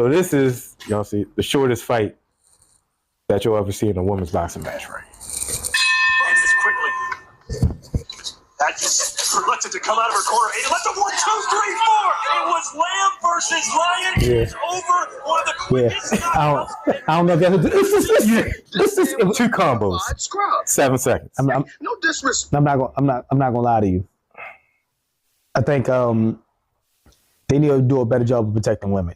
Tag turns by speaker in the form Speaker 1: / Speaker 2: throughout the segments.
Speaker 1: So this is, y'all see, the shortest fight that you'll ever see in a women's boxing match, right?
Speaker 2: Francis quickly. That just reluctant to come out of her corner. He left a 1, 2, 3, 4. It was Lamb versus Lion. It's over. One of the quickest.
Speaker 3: I don't know if that's this is
Speaker 1: 2 combos. 7 seconds.
Speaker 3: no disrespect. I'm not gonna lie to you. I think they need to do a better job of protecting women.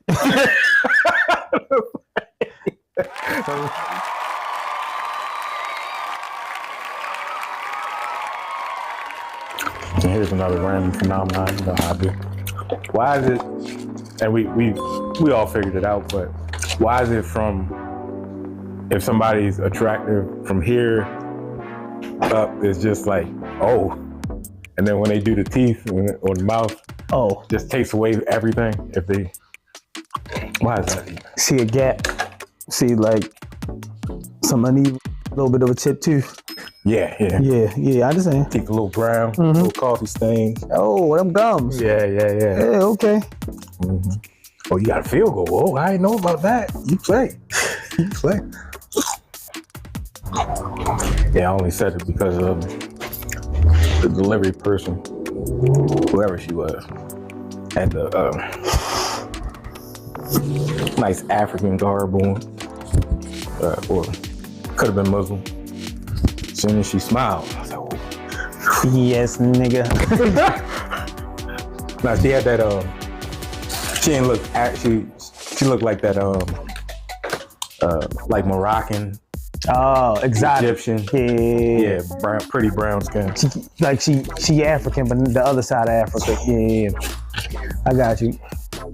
Speaker 1: And here's another random phenomenon, you know how I do. Why is it, and we all figured it out, but why is it from, if somebody's attractive from here up, it's just like, oh, and then when they do the teeth or the mouth,
Speaker 3: oh,
Speaker 1: just takes away everything if they, why is that even?
Speaker 3: See a gap, see like some uneven, a little bit of a chip tooth.
Speaker 1: Yeah,
Speaker 3: I understand.
Speaker 1: Teeth a little brown, little coffee stains.
Speaker 3: Oh, them gums.
Speaker 1: Yeah.
Speaker 3: Yeah, okay.
Speaker 1: Oh, you got a field goal. Oh, I didn't know about that. You play. Yeah, I only said it because of the delivery person, whoever she was, had the nice African garb on, or could have been Muslim. As soon as she smiled, I was like, oh.
Speaker 3: Yes, nigga.
Speaker 1: Now she had that, she didn't look, she looked like that, like Moroccan.
Speaker 3: Oh, exotic.
Speaker 1: Egyptian.
Speaker 3: Yeah.
Speaker 1: Brown, pretty brown skin.
Speaker 3: She African, but the other side of Africa. Yeah. I got you.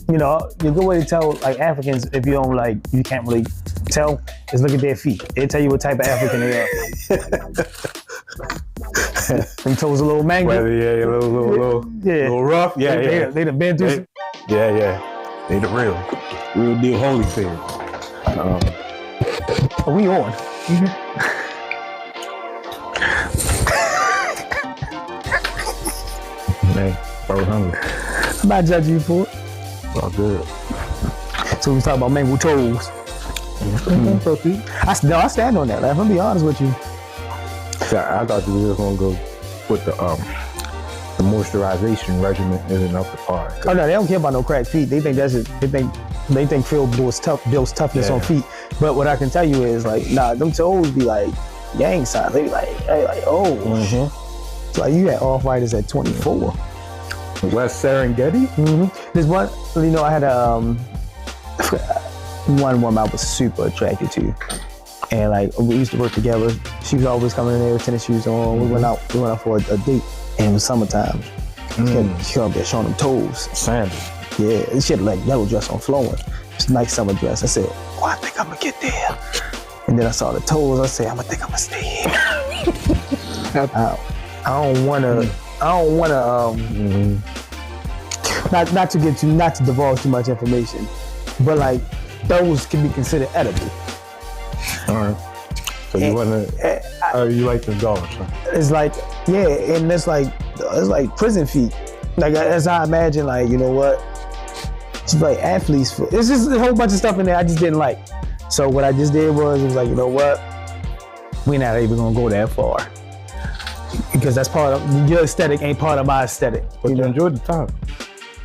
Speaker 3: You know, the good way to tell like Africans, if you don't like, you can't really tell, is look at their feet. They'll tell you what type of African they are. Them toes a little mangy.
Speaker 1: Well, yeah, a little rough. Yeah.
Speaker 3: They done been through.
Speaker 1: Yeah. They the real deal Holyfield.
Speaker 3: Are we on?
Speaker 1: Man, I was hungry.
Speaker 3: I'm not judging you for it.
Speaker 1: All good.
Speaker 3: So we was talking about mango toes. I stand on that. Like, I'm gonna be honest with you.
Speaker 1: I thought you were just gonna go with the moisturization regimen isn't up to par.
Speaker 3: Oh no, they don't care about no cracked feet. They think that's it. They think Phil builds toughness on feet. But what I can tell you is like, nah, them toes be like gang size. They be like oh. Mm-hmm. So like, you had Off-Whiters at 24.
Speaker 1: West Serengeti?
Speaker 3: Mm-hmm. There's one, you know, I had one woman I was super attracted to. And like, we used to work together. She was always coming in there with tennis shoes on. Mm-hmm. We went out for a date, and it was summertime. She had been showing them toes.
Speaker 1: Sandals.
Speaker 3: Yeah, she had like yellow dress on flowing. It's a nice summer dress. I said, oh, I think I'm gonna get there. And then I saw the toes. I said, I think I'm gonna stay here. I don't wanna, not to divulge too much information, but like those can be considered edible.
Speaker 1: All right. So you you like the dogs, huh?
Speaker 3: It's like, yeah, and it's like prison feet. Like as I imagine, like, you know what? It's like athletes' foot. It's just a whole bunch of stuff in there I just didn't like. So what I just did was like, you know what? We're not even gonna go that far. Because that's part of your aesthetic, ain't part of my aesthetic.
Speaker 1: But you enjoyed the time.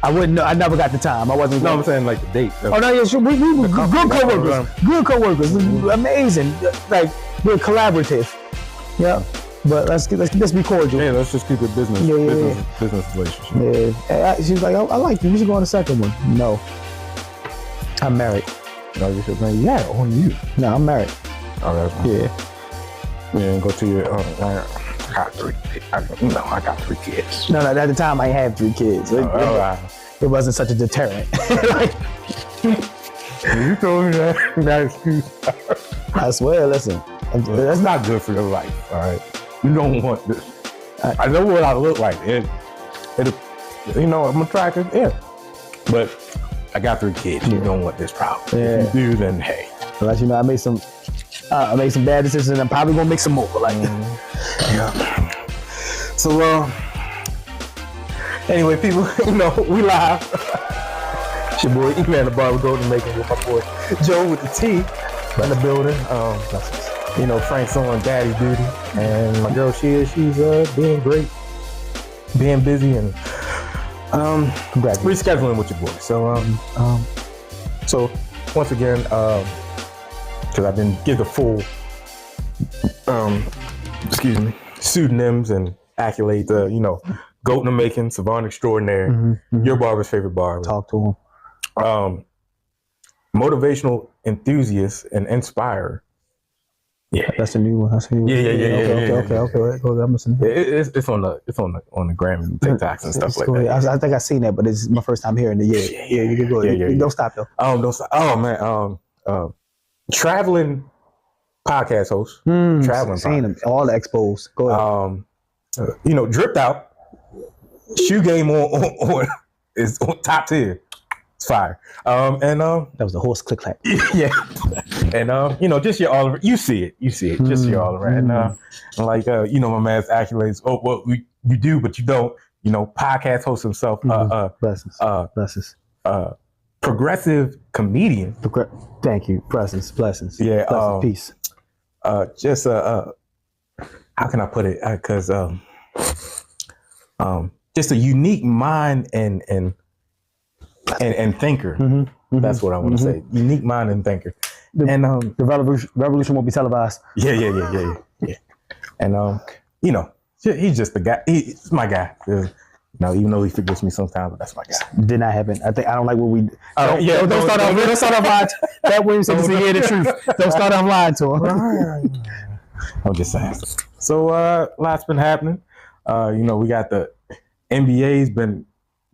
Speaker 3: I never got the time. I wasn't.
Speaker 1: No, I'm saying like the date.
Speaker 3: Oh no, yeah, sure. We were good coworkers. Good coworkers. Amazing. Like we're collaborative. Yeah. But let's be cordial.
Speaker 1: Yeah, let's just keep it business. Business relationship.
Speaker 3: Yeah. She was like, I like you. We should go on the second one. No. I'm married.
Speaker 1: No, you should say, yeah, on you.
Speaker 3: No, I'm married.
Speaker 1: Oh, that's fine.
Speaker 3: Yeah.
Speaker 1: Yeah, and go to your I got 3 kids.
Speaker 3: No, at the time I had 3 kids. It wasn't such a deterrent.
Speaker 1: You told me that excuse.
Speaker 3: I swear, listen.
Speaker 1: That's not good for your life, all right? You don't want this. I know what I look like. You know, I'm attractive, yeah. But I got 3 kids. You don't want this problem.
Speaker 3: Yeah.
Speaker 1: If you do, then hey.
Speaker 3: I'll let you know I made some bad decisions, and I'm probably gonna make some more. Like,
Speaker 1: yeah. So, anyway, people, you know, we live.
Speaker 3: It's your boy E-Man, the Barber Golden Making with my boy Joe with the T in the building.
Speaker 1: You know, Frank's on daddy duty, and my girl, she's being great, being busy, and rescheduling with your boy. So once again, because I've been give the full pseudonyms and accolades, you know, Goat in the Making, Savant Extraordinaire, your barber's favorite barber.
Speaker 3: Talk to him.
Speaker 1: Motivational enthusiast and inspirer. Yeah,
Speaker 3: that's a new one. Okay. I'm listening.
Speaker 1: It's on the Gram and TikToks and stuff like that.
Speaker 3: I think I've seen that, but it's my first time hearing it. Yeah, you can go ahead.
Speaker 1: Yeah.
Speaker 3: Don't stop though.
Speaker 1: Don't stop. Oh man, traveling podcast host. Traveling.
Speaker 3: Seen them all the expos. Go ahead.
Speaker 1: You know, dripped out. Shoe game on is on top tier. It's fire. That
Speaker 3: was the horse click clack.
Speaker 1: Yeah. And you know, just your all around. You see it. Just your all around. And like you know, my man's accolades. Oh, well, you do, but you don't. You know, podcast host himself.
Speaker 3: Blessings.
Speaker 1: Progressive comedian.
Speaker 3: Thank you. Blessings.
Speaker 1: Yeah.
Speaker 3: Peace.
Speaker 1: Just how can I put it? Because just a unique mind and thinker. That's what I want to say. Unique mind and thinker.
Speaker 3: The revolution won't be televised.
Speaker 1: Yeah. And you know, he's just the guy. He's my guy. You know, even though he forgets me sometimes, but that's my guy.
Speaker 3: Did not happen. I don't like what we. Don't start off lying. That way, so to hear the truth. Don't start off lying to him.
Speaker 1: I'm just saying. So lots been happening. You know, we got the NBA's been.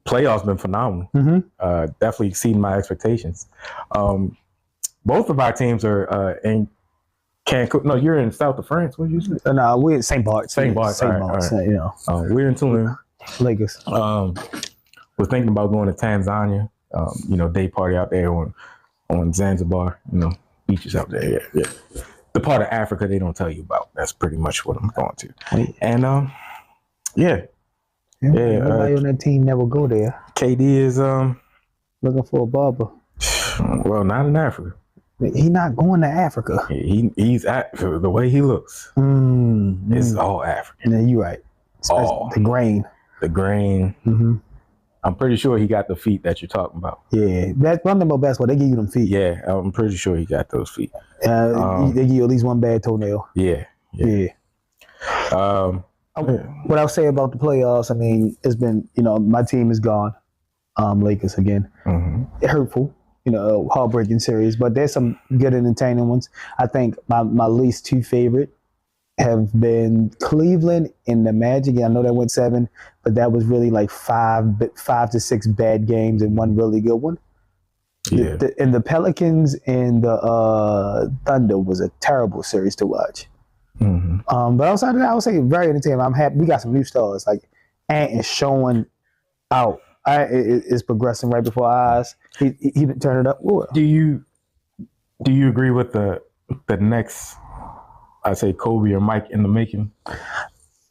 Speaker 1: Playoffs been phenomenal. Definitely exceeding my expectations. Both of our teams are in Cancun. No, you're in south of France. What did you say?
Speaker 3: No, we're in St. Bart.
Speaker 1: St. Bart.
Speaker 3: You know.
Speaker 1: We're in Tulum.
Speaker 3: Lagos.
Speaker 1: We're thinking about going to Tanzania. You know, day party out there on Zanzibar. You know, beaches out there. Yeah. The part of Africa they don't tell you about. That's pretty much what I'm going to. And yeah.
Speaker 3: Nobody on that team never go there.
Speaker 1: KD is
Speaker 3: looking for a barber.
Speaker 1: Well, not in Africa.
Speaker 3: He not going to Africa.
Speaker 1: He's the way he looks. It's all African.
Speaker 3: Yeah, you're right. The grain.
Speaker 1: The grain. I'm pretty sure he got the feet that you're talking about.
Speaker 3: Yeah, that's one thing about basketball. They give you them feet.
Speaker 1: Yeah, I'm pretty sure he got those feet.
Speaker 3: They give you at least one bad toenail.
Speaker 1: Yeah.
Speaker 3: What I'll say about the playoffs, I mean, it's been, you know, my team is gone. Lakers again. Hurtful, you know, heartbreaking series, but there's some good entertaining ones. I think my least two favorite have been Cleveland and the Magic. I know that went 7, but that was really like 5 to 6 bad games and one really good one.
Speaker 1: Yeah.
Speaker 3: And the Pelicans and the Thunder was a terrible series to watch. But outside of that, I would say very entertaining. I'm happy we got some new stars. Like Ant is showing out. Is progressing right before our eyes. He turned it up. Ooh.
Speaker 1: Do you agree with the next? I say Kobe or Mike in the making.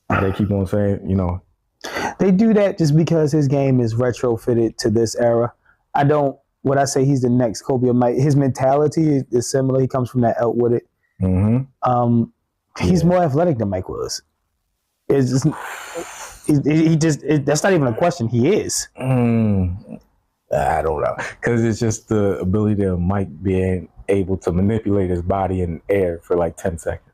Speaker 1: They keep on saying, you know,
Speaker 3: they do that just because his game is retrofitted to this era. When I say he's the next Kobe or Mike, his mentality is similar. He comes from that Eltwood it. He's more athletic than Mike was. It's just, that's not even a question. He is.
Speaker 1: I don't know. Because it's just the ability of Mike being able to manipulate his body in air for like 10 seconds.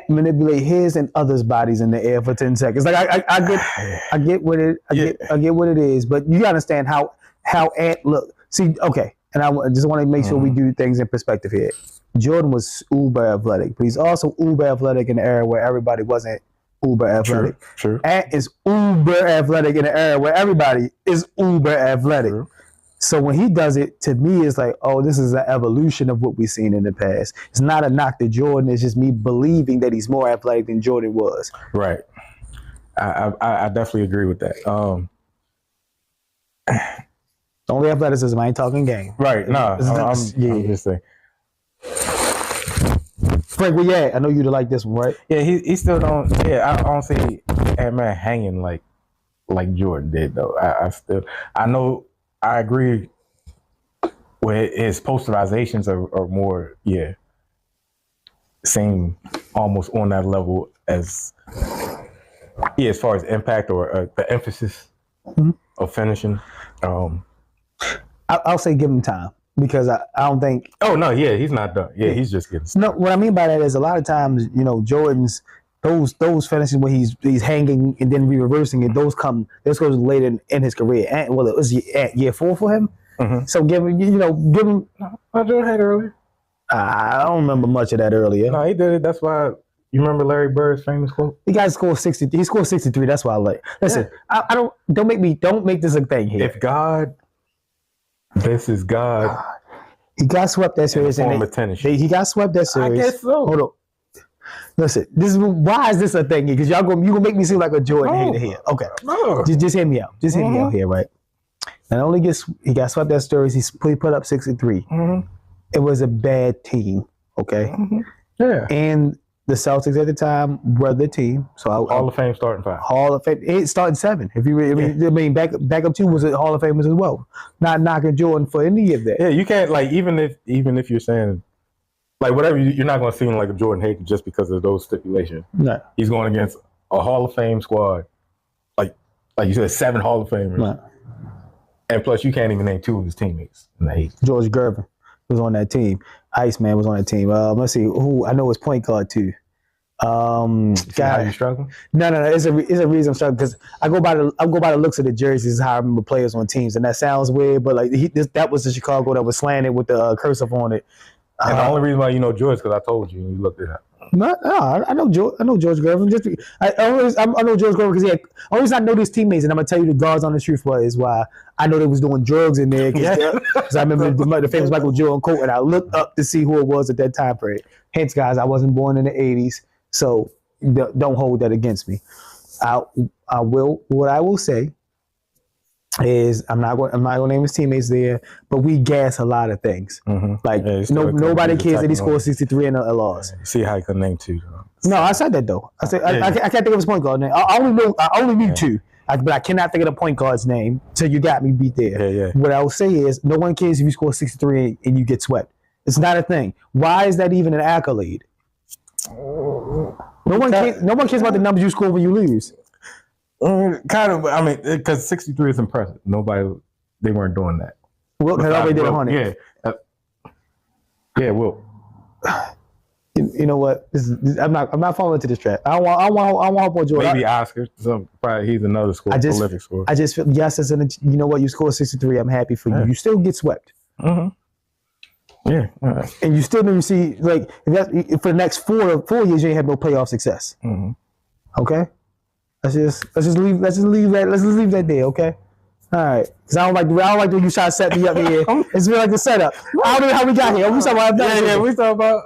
Speaker 3: Manipulate his and others' bodies in the air for 10 seconds. Like I get what it is, but you gotta understand how Ant look. See, okay, and I just want to make sure we do things in perspective here. Jordan was uber athletic, but he's also uber athletic in the era where everybody wasn't uber athletic.
Speaker 1: True.
Speaker 3: Ant is uber athletic in the era where everybody is uber athletic. True. So when he does it, to me, it's like, oh, this is an evolution of what we've seen in the past. It's not a knock to Jordan. It's just me believing that he's more athletic than Jordan was.
Speaker 1: Right. I definitely agree with that.
Speaker 3: Only athleticism. I ain't talking game.
Speaker 1: Right. No, I'm just saying.
Speaker 3: Frank, where you at? I know you'd like this one, right?
Speaker 1: Yeah, he still don't. Yeah, I don't see Ant-Man hanging like Jordan did though. I know. I agree where his posterizations are more, seem almost on that level as far as impact or the emphasis of finishing.
Speaker 3: I'll say give him time because I don't think.
Speaker 1: Oh no, he's not done. Yeah, he's just getting started.
Speaker 3: No, what I mean by that is a lot of times, Jordan's those finishes where he's hanging and then reversing it. Those goes later in his career. And, well, it was at year 4 for him. Mm-hmm. So give him.
Speaker 1: Jordan had earlier.
Speaker 3: I don't remember much of that earlier.
Speaker 1: No, he did it. That's why. You remember Larry Bird's famous quote?
Speaker 3: The guy scored 60. He scored 63. That's why I like. Listen, I don't make this a thing here.
Speaker 1: If God, this is God.
Speaker 3: He got swept that series. He got swept that series.
Speaker 1: I guess so.
Speaker 3: Hold on. Listen, why is this a thing here? Because you gonna make me seem like a Jordan hater here. Okay. No. Just hear me out. Just hear me out here, right? Not only he got swept that series, he put up 63. Mm-hmm. It was a bad team. Okay.
Speaker 1: Mm-hmm. Yeah.
Speaker 3: And the Celtics at the time were the team. So
Speaker 1: Hall of Fame starting 5.
Speaker 3: Hall of Fame. It started 7. If you, back up 2 was a Hall of Famers as well. Not knocking Jordan for any of that.
Speaker 1: Yeah, you can't even if you're saying whatever, you're not going to seem like a Jordan hater just because of those stipulations.
Speaker 3: No,
Speaker 1: he's going against a Hall of Fame squad, like you said, 7 Hall of Famers,
Speaker 3: no.
Speaker 1: And plus you can't even name 2 of his teammates in the 80s.
Speaker 3: George Gervin was on that team. Iceman was on that team. Let's see who I know is point guard too.
Speaker 1: How you struggling?
Speaker 3: No. It's a reason I'm struggling because I go by the looks of the jerseys. Is how I remember players on teams, and that sounds weird, but that was the Chicago that was slanted with the cursive on it.
Speaker 1: And the only reason why you know George is because I told you and you looked it up.
Speaker 3: No, I know George. I know George Gervin. I know George Gervin because always I know his teammates, and I'm gonna tell you the guards on the truth is why I know they was doing drugs in there. Because I remember the famous Michael Jordan quote, and I looked up to see who it was at that time period. Hence, guys, I wasn't born in the '80s, so don't hold that against me. What I will say is I'm not going to name his teammates there, but we gas a lot of things. Mm-hmm. Nobody cares that he scored 63 in a loss.
Speaker 1: See how you can name 2.
Speaker 3: No, I said that though. I said I can't think of his point guard name. I only knew 2, but I cannot think of the point guard's name. So you got me beat there.
Speaker 1: Yeah.
Speaker 3: What I will say is no one cares if you score 63 and you get swept. It's not a thing. Why is that even an accolade? No one cares about the numbers you score when you lose.
Speaker 1: Kind of. I mean, because 63 is impressive. They weren't doing that.
Speaker 3: Wilt had already did 100.
Speaker 1: Yeah, Wilt.
Speaker 3: You know what? I'm not falling into this trap. I want Boy Jordan.
Speaker 1: Maybe Oscar. Probably he's another prolific scorer.
Speaker 3: I just feel you know what? You scored 63. I'm happy for you. You still get swept.
Speaker 1: Mm-hmm. Yeah. Right.
Speaker 3: And you still didn't see for the next 4 years you ain't have no playoff success.
Speaker 1: Mm-hmm.
Speaker 3: Okay. Let's just leave that there, okay? All right, because I don't like when you try to set me up here. It's been like the setup. I don't know how we got here. We talking about
Speaker 1: we talking about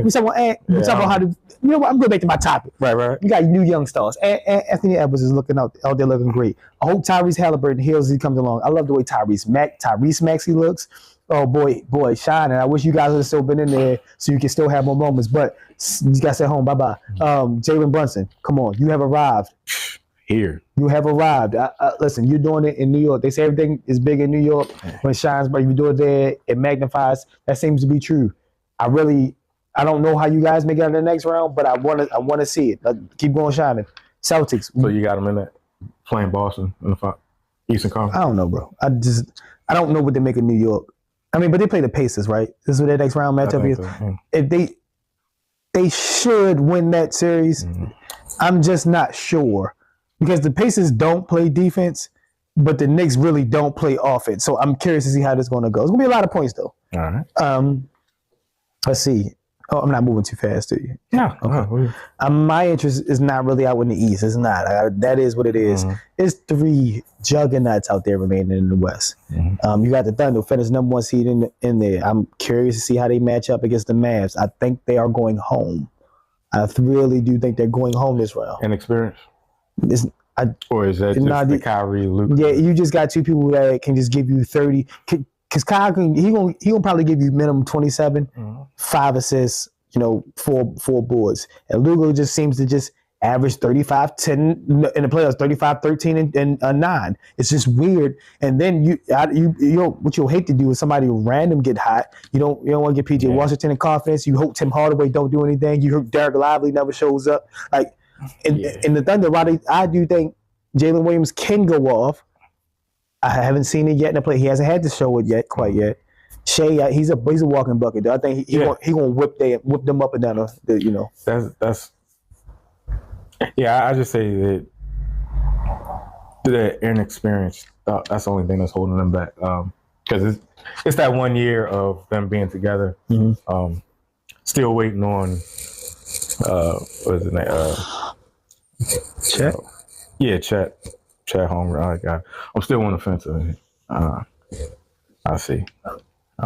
Speaker 3: we talking about how to. You know what? I'm going back to my topic.
Speaker 1: Right.
Speaker 3: You got new young stars. Anthony Edwards is looking out there looking great. I hope Tyrese Halliburton heals as he comes along. I love the way Tyrese Maxey looks. Oh boy, shining. I wish you guys would have still been in there so you can still have more moments. But you guys at home. Bye. Jalen Brunson, come on, you have arrived.
Speaker 1: Here.
Speaker 3: You have arrived. Listen, you're doing it in New York. They say everything is big in New York when it shines, but if you do it there, it magnifies. That seems to be true. I don't know how you guys make it out of the next round, but I want to see it. Keep going shining. Celtics.
Speaker 1: So you got them in that playing Boston in the Eastern Conference?
Speaker 3: I don't know, bro. I don't know what they make in New York. I mean, but they play the Pacers, right? This is what their next round matchup is. So, yeah. If they should win that series. Mm-hmm. I'm just not sure because the Pacers don't play defense, but the Knicks really don't play offense. So I'm curious to see how this is going to go. It's going to be a lot of points, though.
Speaker 1: All right.
Speaker 3: Let's see. Oh, I'm not moving too fast, do you?
Speaker 1: Yeah.
Speaker 3: Okay. My interest is not really out in the East. It's not. That is what it is. Mm-hmm. It's 3 juggernauts out there remaining in the West. Mm-hmm. You got the Thunder, finish number 1 seed in there. I'm curious to see how they match up against the Mavs. I think they are going home. I really do think they're going home this round.
Speaker 1: Inexperience? Or is that just the Kyrie, Luke?
Speaker 3: Yeah, you just got 2 people that can just give you 30. Because Kyle he'll probably give you minimum 27, 5 assists, 4 boards. And Luka just seems to just averaged 35-10 in the playoffs, 35-13 and 9. It's just weird. And then you what you'll hate to do is somebody random get hot. You don't want to get PJ Washington in confidence. You hope Tim Hardaway don't do anything. You hope Derek Lively never shows up. Like in the Thunder, I do think Jalen Williams can go off. I haven't seen it yet in the play. He hasn't had to show it yet, quite yet. Shea, he's a walking bucket. Though. I think he gonna whip them up and down the.
Speaker 1: That's. Yeah, I just say that the inexperience. That's the only thing that's holding them back. Because it's that 1 year of them being together. Mm-hmm. Still waiting on. What is his name?
Speaker 3: Chet.
Speaker 1: Yeah, Chet Holmgren. I'm still on the fence of it. I see.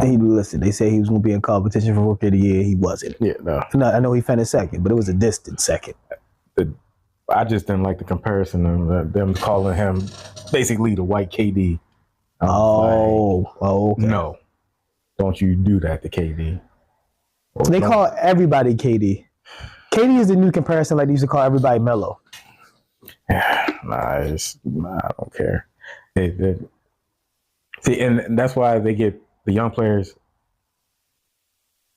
Speaker 3: Listen, they say he was going to be in competition for Rookie of the Year. He wasn't.
Speaker 1: Yeah, no.
Speaker 3: I know he finished second, but it was a distant second.
Speaker 1: I just didn't like the comparison of them calling him basically the white KD.
Speaker 3: Okay.
Speaker 1: No, don't you do that to KD.
Speaker 3: They call everybody KD. KD is the new comparison like they used to call everybody Melo.
Speaker 1: I don't care. See, and that's why they get the young players,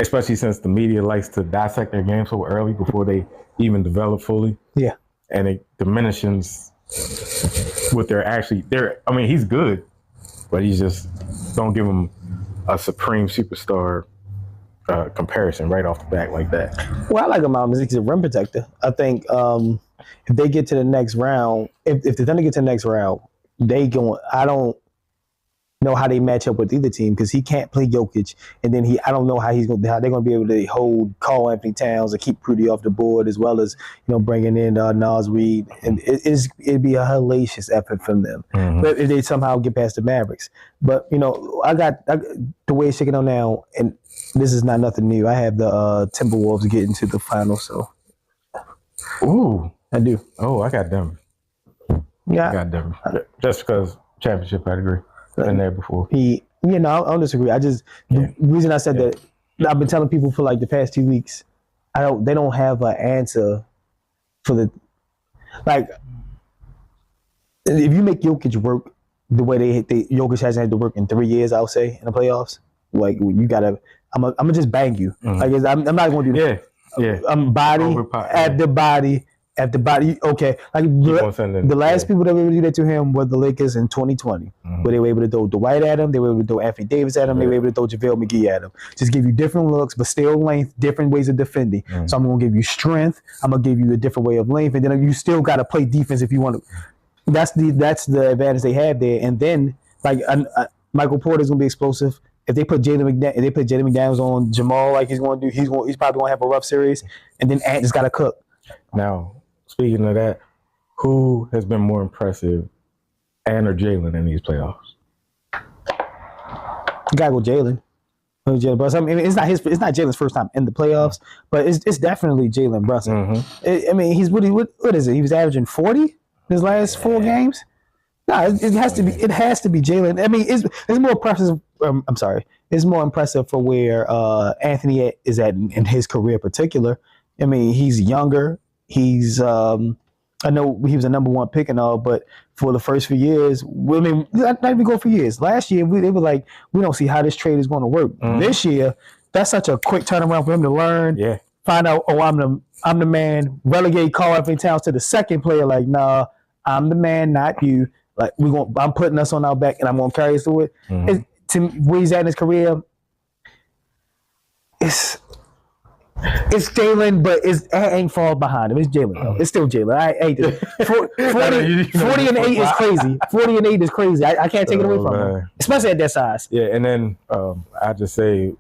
Speaker 1: especially since the media likes to dissect their game so early before they even develop fully.
Speaker 3: Yeah.
Speaker 1: And it diminishes what they're actually. I mean, he's good, but he's just don't give him a supreme superstar comparison right off the bat like that.
Speaker 3: Well, I like him out. He's a rim protector. I think if they get to the next round, if the Thunder get to the next round, I don't know how they match up with either team because he can't play Jokic, and then I don't know how they're going to be able to hold Karl Anthony Towns and keep Prudy off the board as well as bringing in Naz Reid, and it'd be a hellacious effort from them. Mm-hmm. But if they somehow get past the Mavericks, but I got the way it's shaking out now, and this is not nothing new. I have the Timberwolves getting to the finals, so.
Speaker 1: Ooh,
Speaker 3: I do.
Speaker 1: Oh, I got Denver.
Speaker 3: Yeah,
Speaker 1: I got Denver just because championship pedigree. Been there before.
Speaker 3: I don't disagree. The reason I said that, I've been telling people for like the past 2 weeks, they don't have an answer for the, like, if you make Jokic work the way Jokic hasn't had to work in 3 years, I would say, in the playoffs, like, you gotta, I'm gonna just bang you. Mm-hmm. Like, I'm not gonna do that.
Speaker 1: Yeah.
Speaker 3: I'm body after body. Okay, like the last people that were able to do that to him were the Lakers in 2020, mm-hmm. where they were able to throw Dwight at him, they were able to throw Anthony Davis at him, they were able to throw JaVale McGee at him. Just give you different looks, but still length, different ways of defending. Mm-hmm. So I'm gonna give you strength, I'm gonna give you a different way of length, and then you still gotta play defense if you want to. That's the advantage they have there. And then like Michael Porter's gonna be explosive. If they put Jalen McDaniels on Jamal like he's gonna do, he's probably gonna have a rough series, and then Ant just gotta cook.
Speaker 1: Now, speaking of that, who has been more impressive, Ant or Jalen in these playoffs?
Speaker 3: You gotta go Jalen. Brunson. I mean, it's not Jalen's first time in the playoffs, but it's definitely Jalen Brunson. Mm-hmm. I mean, he's what is it? He was averaging 40 in his last 4 games. No, it has to be. It has to be Jalen. I mean, it's more impressive. I'm sorry. It's more impressive for where Anthony is at in his career, in particular. I mean, he's younger. He's I know he was a number 1 pick and all, but for the first few years, I mean, not even go for years. Last year, they were like, we don't see how this trade is going to work. Mm-hmm. This year, that's such a quick turnaround for him to learn. Yeah. Find out, I'm the man. Relegate Karl Anthony Towns to the second player. Like, nah, I'm the man, not you. Like, I'm putting us on our back, and I'm gonna carry us through it. Mm-hmm. To where he's at in his career, it's Jalen, but it ain't far behind him. It's Jalen, though. It's still Jalen. I hate this. 40 and 8 is crazy. 40 and 8 is crazy. I can't take it away from him, especially at that size.
Speaker 1: Yeah, and then I just say,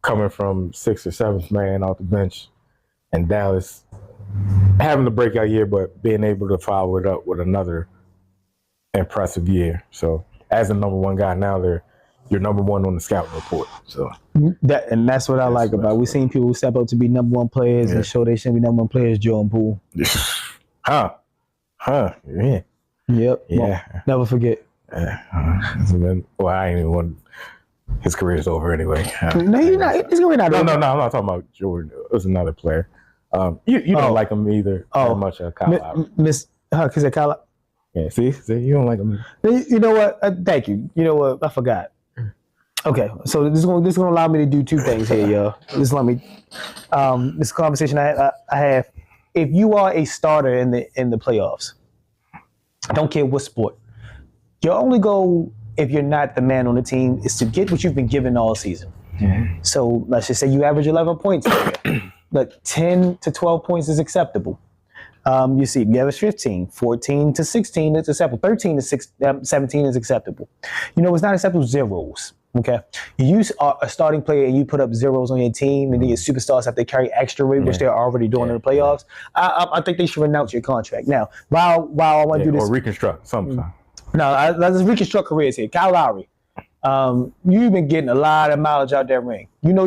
Speaker 1: coming from 6th or 7th man off the bench, and Dallas having a breakout year, but being able to follow it up with another impressive year. So as a number 1 guy now, you're number 1 on the scouting report. So
Speaker 3: that's what I like about it. We've seen people step up to be number 1 players and show they shouldn't be number 1 players. Jordan Poole.
Speaker 1: Yeah.
Speaker 3: Yep.
Speaker 1: Yeah.
Speaker 3: Well, never forget.
Speaker 1: Well, I ain't even want. His career's over anyway.
Speaker 3: No, he's not. His career not over.
Speaker 1: No. I'm not talking about Jordan. It was another player. You don't like him either that much, Kyle Lowry.
Speaker 3: Miss, because Kyle.
Speaker 1: Yeah, see, you don't like him.
Speaker 3: You know what? Thank you. You know what? I forgot. Okay, so this is gonna allow me to do two things here, y'all. This conversation I have. If you are a starter in the playoffs, I don't care what sport, your only goal, if you're not the man on the team, is to get what you've been given all season. Mm-hmm. So let's just say you average 11 points. But 10 to 12 points is acceptable. You see, you average 15, 14 to 16 is acceptable. 13 to 17 is acceptable. You know, it's not acceptable zeros. Okay, you use a starting player and you put up zeros on your team, and then your superstars have to carry extra weight, which they're already doing in the playoffs. I think they should renounce your contract now. While I want to do this,
Speaker 1: or reconstruct something.
Speaker 3: No, let's reconstruct careers here. Kyle Lowry, you've been getting a lot of mileage out that ring. You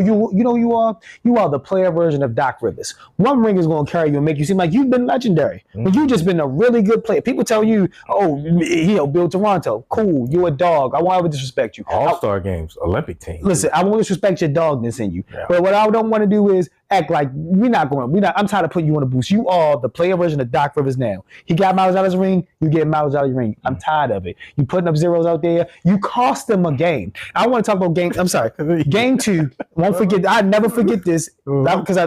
Speaker 3: are the player version of Doc Rivers. One ring is going to carry you and make you seem like you've been legendary, but you've just been a really good player. People tell you, Bill Toronto, cool, you're a dog. I won't ever disrespect you.
Speaker 1: All-Star games, Olympic team.
Speaker 3: Listen, I won't disrespect your dogness in you, but what I don't want to do is act like I'm tired of putting you on a boost. You are the player version of Doc Rivers now. He got mileage out of his ring, you get mileage out of your ring. I'm tired of it. You putting up zeros out there, you cost them a game. I want to talk about game 2. Won't forget. I never forget this because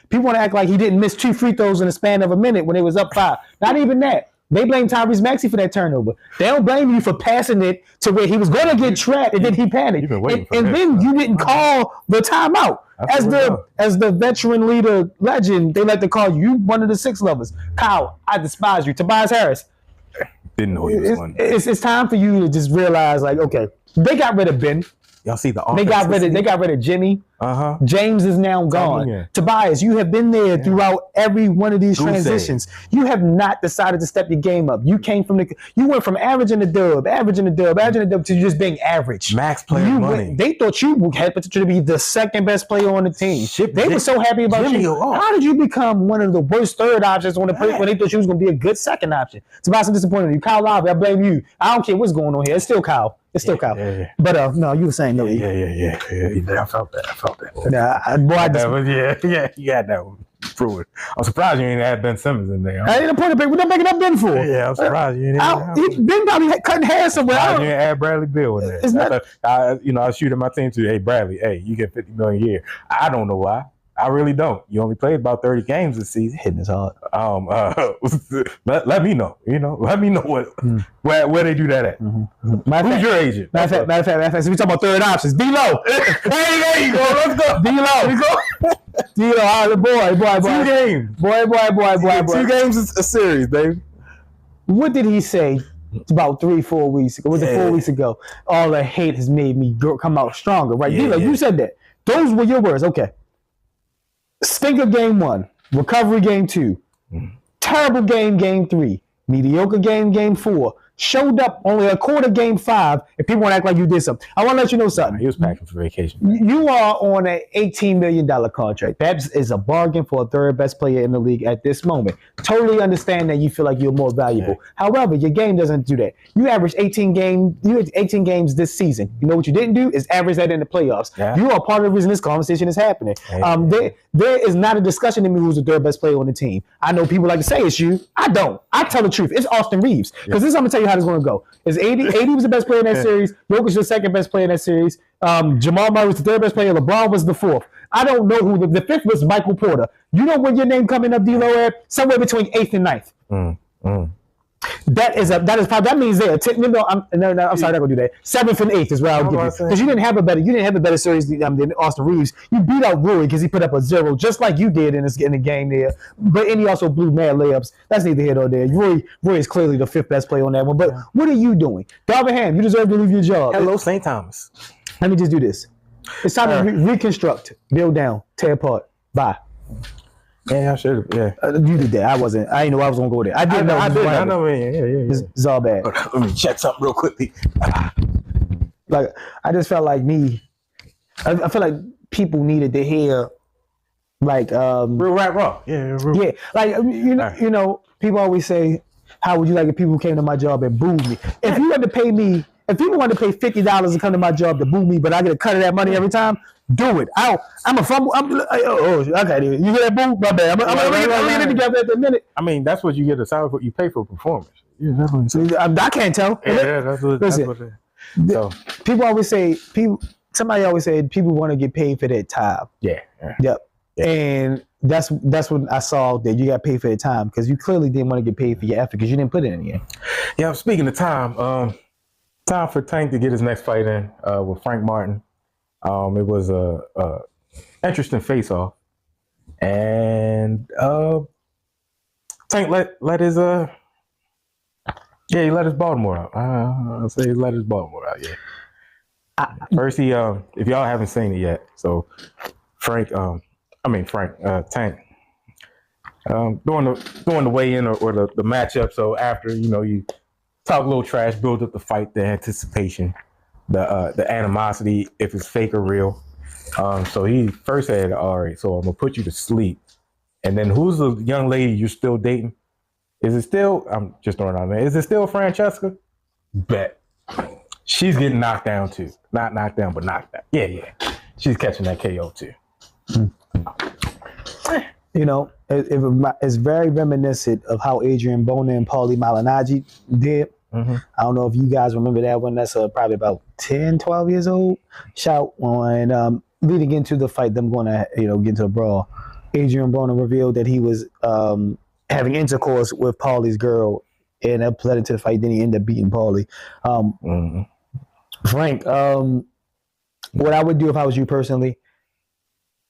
Speaker 3: people want to act like he didn't miss 2 free throws in the span of a minute when they was up 5. Not even that. They blame Tyrese Maxey for that turnover. They don't blame you for passing it to where he was going to get trapped and then he panicked. Then you didn't call the timeout. As the veteran leader legend, they like to call you one of the 6 lovers. Kyle, I despise you. Tobias Harris.
Speaker 1: Didn't know he was one.
Speaker 3: It's time for you to just realize, like, okay, they got rid of Ben.
Speaker 1: Y'all see the
Speaker 3: They got rid of Jimmy. James is now gone. Tobias, you have been there throughout every one of these transitions. You have not decided to step your game up. You went from averaging a dub to just being average.
Speaker 1: Max player money.
Speaker 3: They thought you had potential to be the second best player on the team. They were so happy about you. How did you become one of the worst third options on the play when they thought you was going to be a good second option? Tobias, I'm disappointed in you. Kyle Lowry, I blame you. I don't care what's going on here. It's still Kyle. Kyle. But no, you were saying no.
Speaker 1: Yeah. I felt that.
Speaker 3: Nah,
Speaker 1: You had that one. Prove it. I'm surprised you ain't had Ben Simmons in there.
Speaker 3: I ain't a point of what I'm making up Ben for.
Speaker 1: Yeah, I'm surprised you ain't.
Speaker 3: Ben probably cutting hair somewhere.
Speaker 1: You ain't had Bradley Beal in there. I shoot at my team too. Hey Bradley, you get $50 million a year. I don't know why. I really don't. You only played about 30 games this season.
Speaker 3: Hitting his hard.
Speaker 1: Let me know. Let me know where they do that at.
Speaker 3: Mm-hmm.
Speaker 1: Who's your agent?
Speaker 3: Matter of fact, so we talking about third options. D-Lo.
Speaker 1: Hey, there you go. Let's go.
Speaker 3: D-Lo. D-Lo. Boy.
Speaker 1: 2 games.
Speaker 3: Boy.
Speaker 1: 2 games is a series, baby.
Speaker 3: What did he say about 3-4 weeks ago? Was it 4 weeks ago? All the hate has made me come out stronger, right? D-Lo, you said that. Those were your words. Okay. Stinker game 1, recovery game 2, terrible game 3, mediocre game 4, showed up only a quarter game 5, and people want to act like you did something. I want to let you know something.
Speaker 1: He was packing for vacation.
Speaker 3: You are on an $18 million contract. That is a bargain for a third best player in the league at this moment. Totally understand that you feel like you're more valuable. Yeah. However, your game doesn't do that. You averaged 18 games this season. You know what you didn't do is average that in the playoffs. Yeah. You are part of the reason this conversation is happening. There is not a discussion in me who's the third best player on the team. I know people like to say it's you. I don't. I tell the truth. It's Austin Reeves. Because this is I'm going to tell you how this is going to go. Is AD was the best player in that series. Jokic was the second best player in that series. Jamal Murray was the third best player. LeBron was the 4th. I don't know who the 5th was. Michael Porter. You know when your name coming up, D-Lo, at somewhere between 8th and 9th. That means they're I'm sorry, I'm not gonna do that. 7th and 8th is where I'll give you, because you didn't have a better series than Austin Reeves. You beat out Rui because he put up a 0, just like you did in the game there. And he also blew mad layups. That's neither here nor there. Rui is clearly the 5th best player on that one. But what are you doing, Darvin Ham? You deserve to leave your job.
Speaker 1: Hello, St. Thomas.
Speaker 3: Let me just do this. It's time to reconstruct, build down, tear apart. Bye.
Speaker 1: Yeah, I should have. Yeah,
Speaker 3: you did that. I didn't know I was gonna go there. I didn't know.
Speaker 1: I know. Yeah.
Speaker 3: It's all bad.
Speaker 1: Let me check something real quickly.
Speaker 3: Like, I just felt like I feel like people needed to hear, like,
Speaker 1: real rap raw. Yeah.
Speaker 3: Like you know, people always say, "How would you like if people came to my job and booed me?" If you had to pay me If people want to pay $50 to come to my job to boo me, but I get a cut of that money every time, do it. I'm a fumble. Okay, you hear that boo? My bad. I'm gonna get it together at the minute.
Speaker 1: I mean, that's what you get a salary for. You pay for performance. Yeah,
Speaker 3: I can't tell.
Speaker 1: Yeah, that's what it is. So
Speaker 3: people always say, somebody always said people want to get paid for their time.
Speaker 1: Yeah.
Speaker 3: Yep. Yeah. And that's what I saw, that you got paid for your time, because you clearly didn't want to get paid for your effort because you didn't put it in the end.
Speaker 1: Yeah. Speaking of time, time for Tank to get his next fight in with Frank Martin. It was a interesting face-off, and Tank let his he let his Baltimore out. I'll say he let his Baltimore out. Yeah. First, he if y'all haven't seen it yet, so Tank doing the weigh-in or the matchup. So after you talk a little trash, build up the fight, the anticipation, the animosity, if it's fake or real. So he first said, all right, so I'm gonna put you to sleep. And then who's the young lady you're still dating? Is it still, I'm just throwing it out there, is it still Francesca? Bet. She's getting knocked down too. Not knocked down, but knocked down. Yeah. She's catching that KO too. It's very reminiscent of how Adrian Bona and Paulie Malignaggi did. Mm-hmm. I don't know if you guys remember that one. That's probably about 10, 12 years old. Shout on leading into the fight, them going to get into a brawl. Adrian Bona revealed that he was having intercourse with Paulie's girl, and that led into the fight. Then he ended up beating Paulie. Frank, what I would do if I was you personally,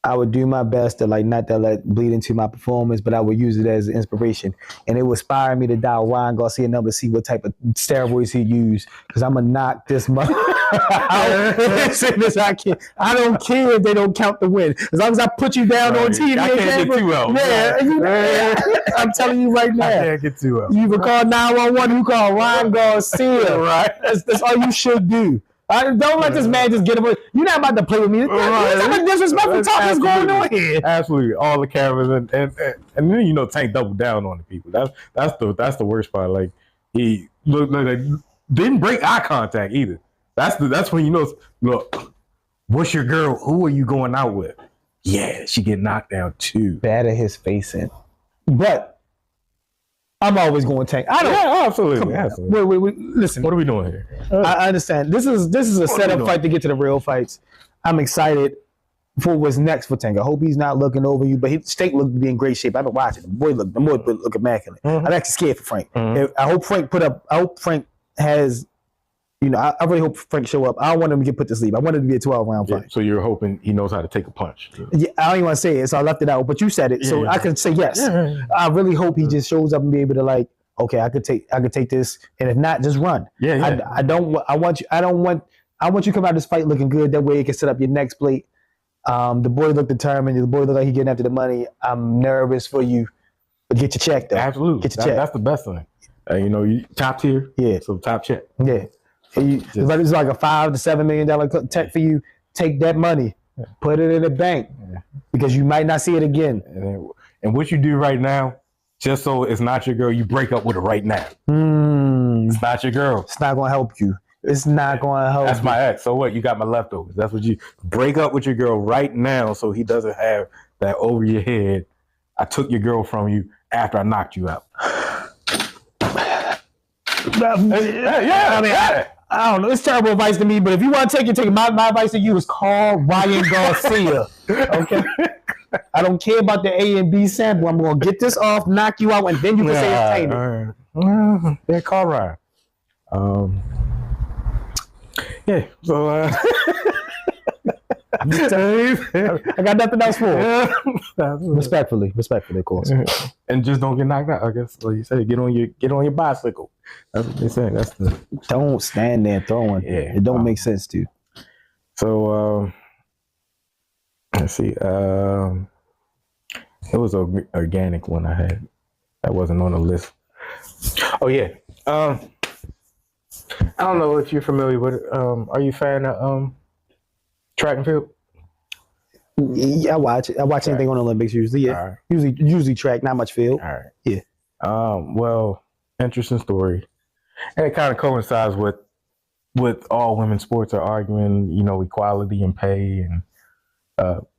Speaker 1: I would do my best to not to let bleed into my performance, but I would use it as inspiration. And it would inspire me to dial Ryan Garcia number to see what type of steroids he used, because I'm going to knock this mother out as soon as I can. I don't care if they don't count the win. As long as I put you down on TV. I can't get too out.
Speaker 3: Yeah, I'm telling you right now.
Speaker 1: I can't get too out.
Speaker 3: You can call 911, you call Ryan Garcia. Right? That's all you should do. Don't let this man just get away. You're not about to play with me. There's some disrespectful talk that's going on here.
Speaker 1: Absolutely, all the cameras and then Tank doubled down on the people. That's the worst part. Like, he looked like didn't break eye contact either. That's when look, what's your girl? Who are you going out with? Yeah, she get knocked down too.
Speaker 3: Batter his face in, but I'm always going Tank.
Speaker 1: Absolutely.
Speaker 3: Wait, listen.
Speaker 1: What are we doing here?
Speaker 3: I understand. This is a setup fight to get to the real fights. I'm excited for what's next for Tank. I hope he's not looking over you, but Tank looked to be in great shape. I've been watching. The boy look immaculate. Mm-hmm. I'm actually scared for Frank. Mm-hmm. I hope Frank has. I really hope Frank show up. I don't want him to get put to sleep. I want it to be a 12-round fight.
Speaker 1: So you're hoping he knows how to take a punch.
Speaker 3: Yeah, I don't even want to say it, so I left it out. But you said it, so I can say yes. Yeah. I really hope he just shows up and be able to okay, I could take this, and if not, just run. Yeah. I want you to come out of this fight looking good. That way, you can set up your next plate. The boy looked determined. The boy looked like he's getting after the money. I'm nervous for you, but get your check though.
Speaker 1: Absolutely, get your check. That's the best thing. You top tier.
Speaker 3: Yeah.
Speaker 1: So top check.
Speaker 3: Yeah. It's like a $5 to $7 million check for you. Take that money, put it in the bank, because you might not see it again.
Speaker 1: And what you do right now, just so it's not your girl, you break up with her right now. It's not your girl.
Speaker 3: It's not going to help you. It's not going to help.
Speaker 1: That's my ex. So what? You got my leftovers. That's what you break up with your girl right now, so he doesn't have that over your head. I took your girl from you after I knocked you out.
Speaker 3: I don't know. It's terrible advice to me, but if you want to take it. My advice to you is call Ryan Garcia. Okay? I don't care about the A and B sample. I'm going to get this off, knock you out, and then you can say it's tainted.
Speaker 1: Yeah, call Ryan. Yeah, so
Speaker 3: I got nothing else for him. Respectfully, of course.
Speaker 1: And just don't get knocked out. I guess, like you said, get on your bicycle. That's what they're saying.
Speaker 3: Don't stand there throwing. Yeah, it don't make sense to.
Speaker 1: So let's see. It was an organic one I had that wasn't on the list. Oh yeah. I don't know if you're familiar with it. Are you a fan of track and field?
Speaker 3: Yeah, I watch it. I watch anything on the Olympics usually. Yeah, right. usually track, not much field.
Speaker 1: All right.
Speaker 3: Yeah.
Speaker 1: Well, interesting story, and it kind of coincides with with all women's sports are arguing, equality in pay and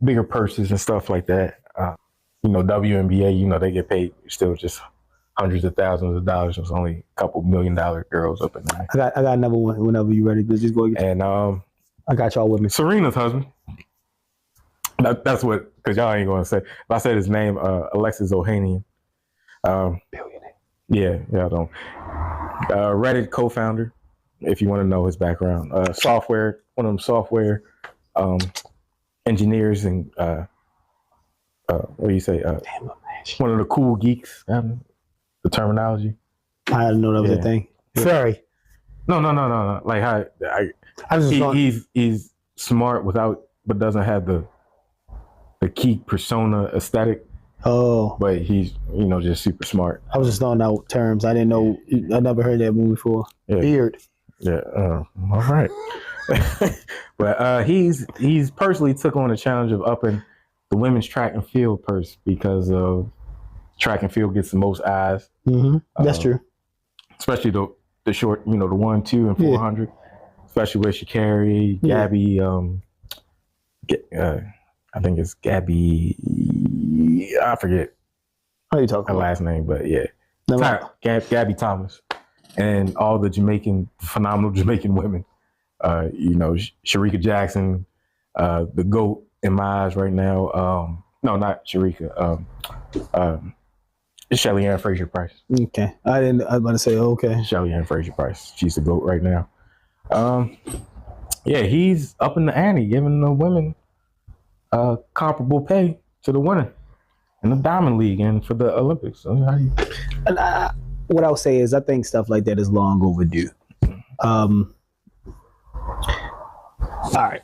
Speaker 1: bigger purses and stuff like that. WNBA, they get paid still just hundreds of thousands of dollars. There's only a couple $1 million girls up in there.
Speaker 3: I got another one whenever you're ready. Just go get
Speaker 1: and
Speaker 3: I got y'all with me.
Speaker 1: Serena's husband. That's what, because y'all ain't going to say. If I said his name, Alexis Ohanian.
Speaker 3: Billionaire.
Speaker 1: Yeah, I don't. Reddit co-founder, if you want to know his background. One of them software engineers and what do you say? One of the cool geeks. The terminology.
Speaker 3: I didn't know that was a thing. Sorry.
Speaker 1: No. Like he's smart but doesn't have the key persona aesthetic.
Speaker 3: Oh.
Speaker 1: But he's just super smart.
Speaker 3: I was just throwing out terms. I didn't know. I never heard that one before.
Speaker 1: Yeah.
Speaker 3: Beard.
Speaker 1: Yeah. All right. But he's personally took on the challenge of upping the women's track and field purse because of track and field gets the most eyes.
Speaker 3: Mm-hmm. That's true.
Speaker 1: Especially the short, the 1, 2, and 400. Especially where she carry Gabby. I think it's Gabby. I forget.
Speaker 3: How you talking
Speaker 1: her
Speaker 3: about?
Speaker 1: Last name, but yeah, Gabby Thomas, and all the phenomenal Jamaican women. Sharika Jackson, the GOAT in my eyes right now. No, not Sharika. It's Shelly Ann Fraser Price.
Speaker 3: Okay, I was about to say okay.
Speaker 1: Shelly Ann Fraser Price. She's the GOAT right now. He's up in the ante, giving the women comparable pay to the winner in the Diamond League and for the Olympics. So
Speaker 3: what I'll say is I think stuff like that is long overdue. All right.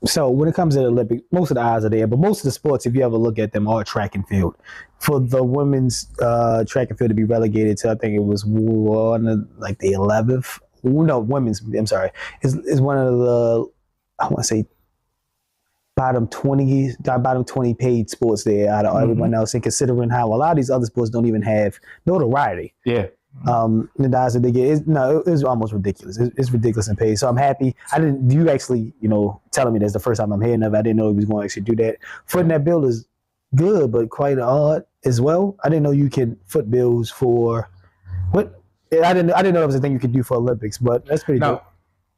Speaker 3: So when it comes to the Olympics, most of the eyes are there, but most of the sports, if you ever look at them, are track and field. For the women's track and field to be relegated to, I think it was the 11th. No, women's. I'm sorry. Is one of the, I want to say, bottom 20 paid sports there out of everyone else, and considering how a lot of these other sports don't even have notoriety.
Speaker 1: Yeah.
Speaker 3: The odds that they get it's almost ridiculous. It's ridiculous in pay. So I'm happy. You actually, telling me that's the first time I'm hearing of it. I didn't know he was going to actually do that. Footing that bill is good, but quite odd as well. I didn't know you could foot bills for what. I didn't know that was a thing you could do for Olympics, but that's pretty good.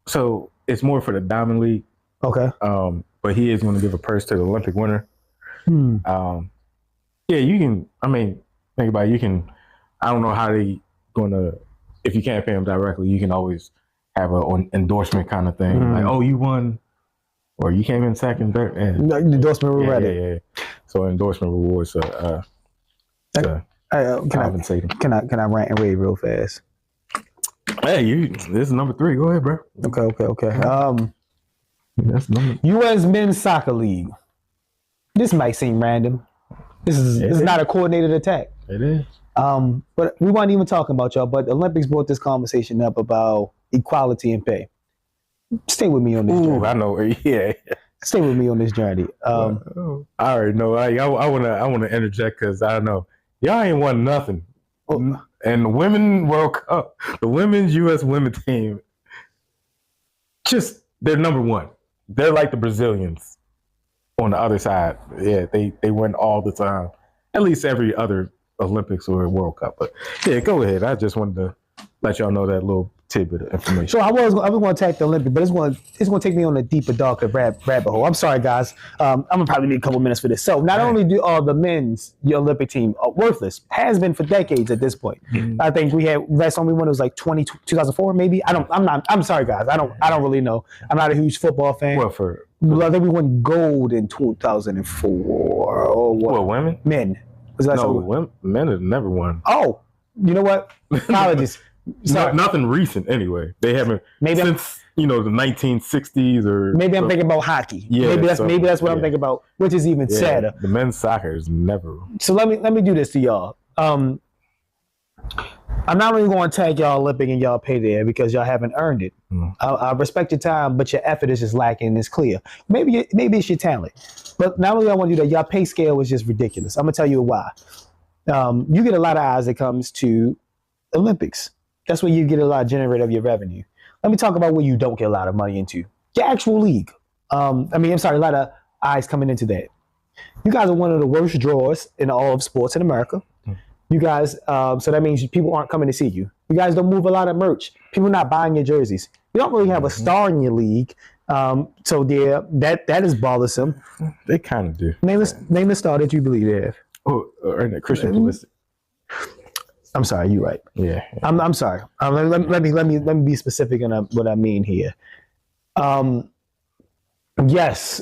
Speaker 1: So it's more for the Diamond League.
Speaker 3: Okay.
Speaker 1: But he is going to give a purse to the Olympic winner. You can. I mean, think about it. You can. I don't know how they going to. If you can't pay them directly, you can always have an endorsement kind of thing. Like, oh, you won, or you came in second, third.
Speaker 3: Endorsement reward.
Speaker 1: Yeah. So endorsement rewards. Compensate them.
Speaker 3: Can I rant and rave real fast?
Speaker 1: Hey, this is number 3. Go ahead, bro.
Speaker 3: Okay.
Speaker 1: That's number.
Speaker 3: U.S. Men's Soccer League. This might seem random. This is not a coordinated attack.
Speaker 1: It is.
Speaker 3: But we weren't even talking about y'all. But the Olympics brought this conversation up about equality in pay. Stay with me on this journey.
Speaker 1: I know. Yeah.
Speaker 3: Stay with me on this journey.
Speaker 1: I already know. I wanna interject because I don't know. Y'all ain't won nothing. And the Women World Cup, the women's U.S. women's team, they're number 1. They're like the Brazilians on the other side. Yeah, they win all the time. At least every other Olympics or World Cup. But yeah, go ahead. I just wanted to let y'all know that little tidbit of information.
Speaker 3: So I was going to attack the Olympics, but it's going to take me on a deeper, darker rabbit hole. I'm sorry, guys. I'm going to probably need a couple minutes for this. So not only do all the men's Olympic team worthless, has been for decades at this point. I think we had last time we won, it was like 2004 maybe. I'm sorry, guys. I don't really know. I'm not a huge football fan.
Speaker 1: Well,
Speaker 3: I think we won gold in 2004 or what?
Speaker 1: Well, women?
Speaker 3: Men.
Speaker 1: Men have never won.
Speaker 3: Oh, you know what? Apologies.
Speaker 1: Nothing recent anyway. They haven't since the 1960s or
Speaker 3: maybe I'm thinking about hockey.
Speaker 1: Yeah,
Speaker 3: maybe that's what I'm thinking about, which is even sadder.
Speaker 1: The men's soccer is never.
Speaker 3: So let me do this to y'all. I'm not really going to tag y'all Olympic and y'all pay there because y'all haven't earned it. I respect your time, but your effort is just lacking. It's clear. Maybe it's your talent, but not only I want to do that. Y'all pay scale is just ridiculous. I'm gonna tell you why. You get a lot of eyes that comes to Olympics. That's where you get a lot generated of your revenue. Let me talk about where you don't get a lot of money into. Your actual league. A lot of eyes coming into that. You guys are one of the worst draws in all of sports in America. You guys, so that means people aren't coming to see you. You guys don't move a lot of merch. People not buying your jerseys. You don't really have a star in your league. So there, that is bothersome.
Speaker 1: They kind of do.
Speaker 3: Name the star that you believe they have.
Speaker 1: Oh, Christian Pulisic.
Speaker 3: I'm sorry, you're right.
Speaker 1: Yeah.
Speaker 3: I'm sorry. Let me be specific on what I mean here. Yes,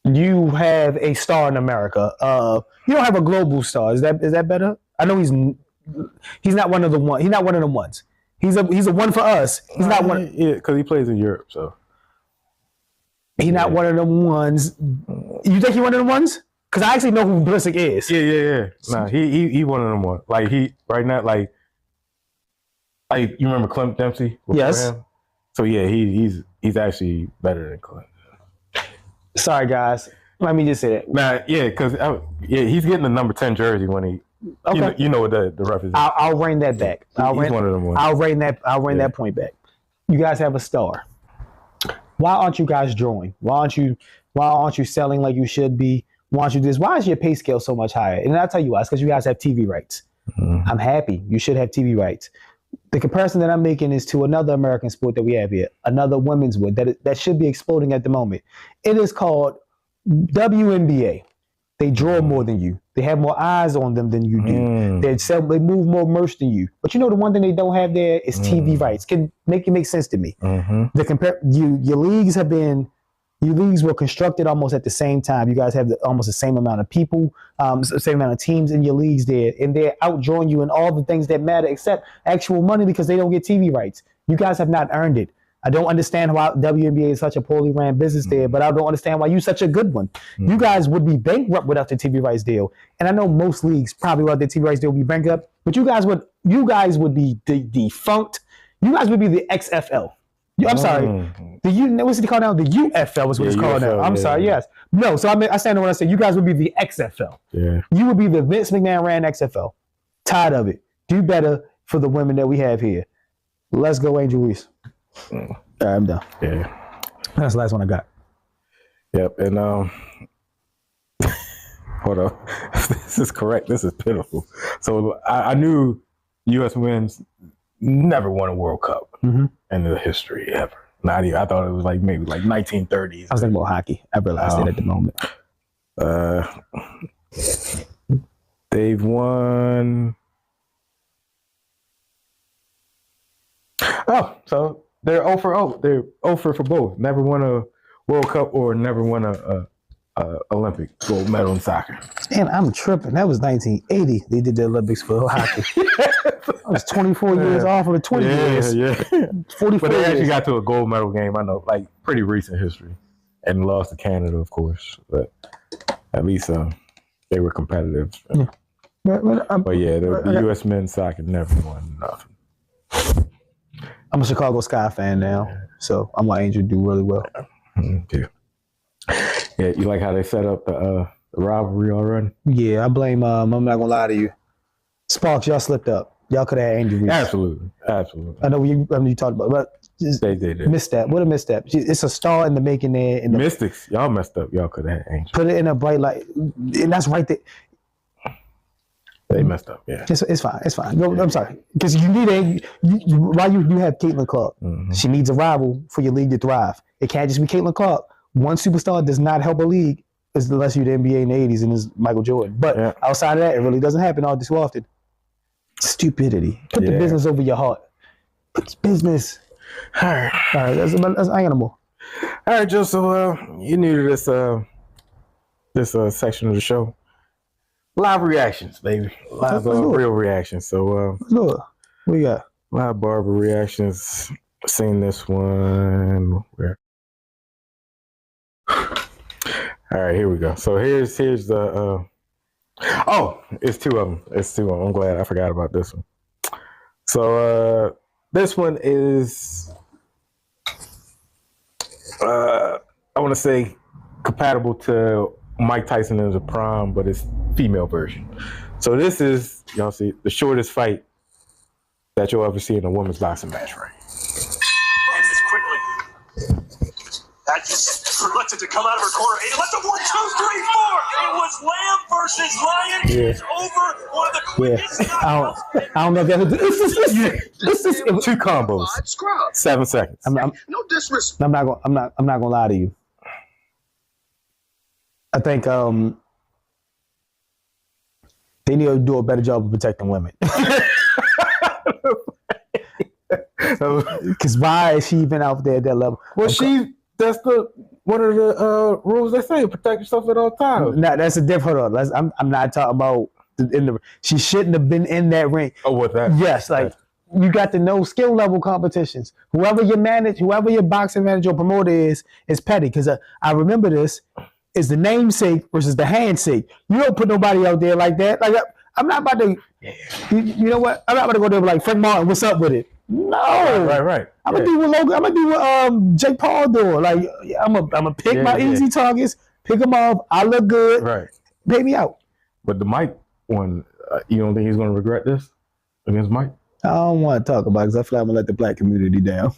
Speaker 3: you have a star in America. You don't have a global star. Is that better? I know he's not one of the one. He's not one of the ones. He's a one for us. He's not one.
Speaker 1: Yeah, because he plays in Europe, so
Speaker 3: he's not one of the ones. You think he's one of the ones? Because I actually know who Pulisic is.
Speaker 1: Yeah. Nah, he one of them ones. Like he right now, like you remember Clint Dempsey?
Speaker 3: Yes.
Speaker 1: Him? So yeah, he's actually better than Clint.
Speaker 3: Sorry, guys. Let me just say that.
Speaker 1: Nah, yeah, because he's getting the number 10 jersey when he. Okay. You know what the reference is.
Speaker 3: I'll rein that back.
Speaker 1: He's one of them ones.
Speaker 3: I'll rein that point back. You guys have a star. Why aren't you guys drawing? Why aren't you selling like you should be? Why aren't you this? Why is your pay scale so much higher? And I'll tell you why. It's because you guys have TV rights. Mm-hmm. I'm happy. You should have TV rights. The comparison that I'm making is to another American sport that we have here, another women's one that should be exploding at the moment. It is called WNBA. They draw more than you. They have more eyes on them than you do. They move more merch than you. But you know the one thing they don't have there is TV rights. Can make it make sense to me. Mm-hmm. Your leagues were constructed almost at the same time. You guys have almost the same amount of people, same amount of teams in your leagues there, and they're outdrawing you in all the things that matter except actual money because they don't get TV rights. You guys have not earned it. I don't understand why WNBA is such a poorly ran business there, but I don't understand why you're such a good one. You guys would be bankrupt without the TV rights deal. And I know most leagues probably without the TV rights deal would be bankrupt, but you guys would be defunct. You guys would be the XFL. I'm sorry. What's it called now? The UFL is what it's called now. I'm sorry. Yes. No. So I stand on what I said. You guys would be the XFL. Yeah. You would be the Vince McMahon ran XFL. Tired of it. Do better for the women that we have here. Let's go, Angel Reese. All right, I'm done.
Speaker 1: Yeah.
Speaker 3: That's the last one I got.
Speaker 1: Yep. And hold on. This is correct. This is pitiful. So I knew U.S. women's never won a World Cup in the history ever. Not even. I thought it was maybe 1930s.
Speaker 3: I was thinking about hockey. I realized it at the moment.
Speaker 1: They've won. Oh, so they're 0 for 0. They're 0 for both. Never won a World Cup or never won a Olympic gold medal in soccer.
Speaker 3: Man, I'm tripping. That was 1980. They did the Olympics for hockey. I was 24 years off of the 20 years.
Speaker 1: Yeah.
Speaker 3: 44
Speaker 1: But they actually
Speaker 3: years.
Speaker 1: got to a gold medal game, I know, pretty recent history. And lost to Canada, of course. But at least they were competitive.
Speaker 3: Yeah.
Speaker 1: But yeah, the U.S. men's soccer never won nothing.
Speaker 3: I'm a Chicago Sky fan now, so I'm like Angel do really well.
Speaker 1: Yeah. Yeah, you like how they set up the rivalry already?
Speaker 3: Yeah, I blame. I'm not gonna lie to you, Sparks. Y'all slipped up. Y'all could have had injuries.
Speaker 1: Absolutely.
Speaker 3: I know you talked about, but
Speaker 1: they did.
Speaker 3: Misstep. What a misstep! It's a star in the making there.
Speaker 1: Mystics, y'all messed up. Y'all could have had Angel.
Speaker 3: Put it in a bright light, and that's right there.
Speaker 1: They messed up. Yeah,
Speaker 3: it's fine. It's fine. No, I'm sorry, because you need why you have Caitlin Clark. Mm-hmm. She needs a rival for your league to thrive. It can't just be Caitlin Clark. One superstar does not help a league unless you're the NBA in the 80s and it's Michael Jordan. But outside of that, it really doesn't happen all too often. Stupidity. Put the business over your heart. It's business. All right. That's animal.
Speaker 1: All right, Joe. So you new to this section of the show. Live reactions, baby. Live real reactions. So
Speaker 3: look, what you got?
Speaker 1: Live Barber reactions. Seen this one. Where? All right, here we go. So here's the it's two of them. I'm glad I forgot about this one. So this one is I want to say compatible to Mike Tyson in the prime, but it's female version. So this is, y'all see, the shortest fight that you'll ever see in a women's boxing match, right?
Speaker 2: just reluctant to come out of her corner. And let the 1, 2, 3, 4. It was Lamb versus Lion. It's over. One of the quickest knockouts.
Speaker 3: I don't know if that's this is
Speaker 1: 2 combos. 7 seconds.
Speaker 2: No disrespect.
Speaker 3: I'm not gonna lie to you. I think they need to do a better job of protecting women. Because why is she even out there at that level?
Speaker 1: Well, that's one of the rules they say: protect yourself at all times.
Speaker 3: No, that's a different. Hold on. I'm not talking about she shouldn't have been in that ring.
Speaker 1: Oh, what that?
Speaker 3: Yes, like you got to know skill level competitions. Whoever your boxing manager or promoter is petty. Because I remember this. Is the namesake versus the handshake. You don't put nobody out there like that. Like I'm not about to. You know what? I'm not about to go there like Frank Martin. What's up with it? No.
Speaker 1: Right.
Speaker 3: I'm gonna do what Logan. I'm gonna do what Jake Paul doing. Like I'm gonna pick my easy targets, pick them off. I look good.
Speaker 1: Right.
Speaker 3: Pay me out.
Speaker 1: But the Mike one, you don't think he's gonna regret this against Mike?
Speaker 3: I don't want to talk about it because I feel like I'm gonna let the black community down.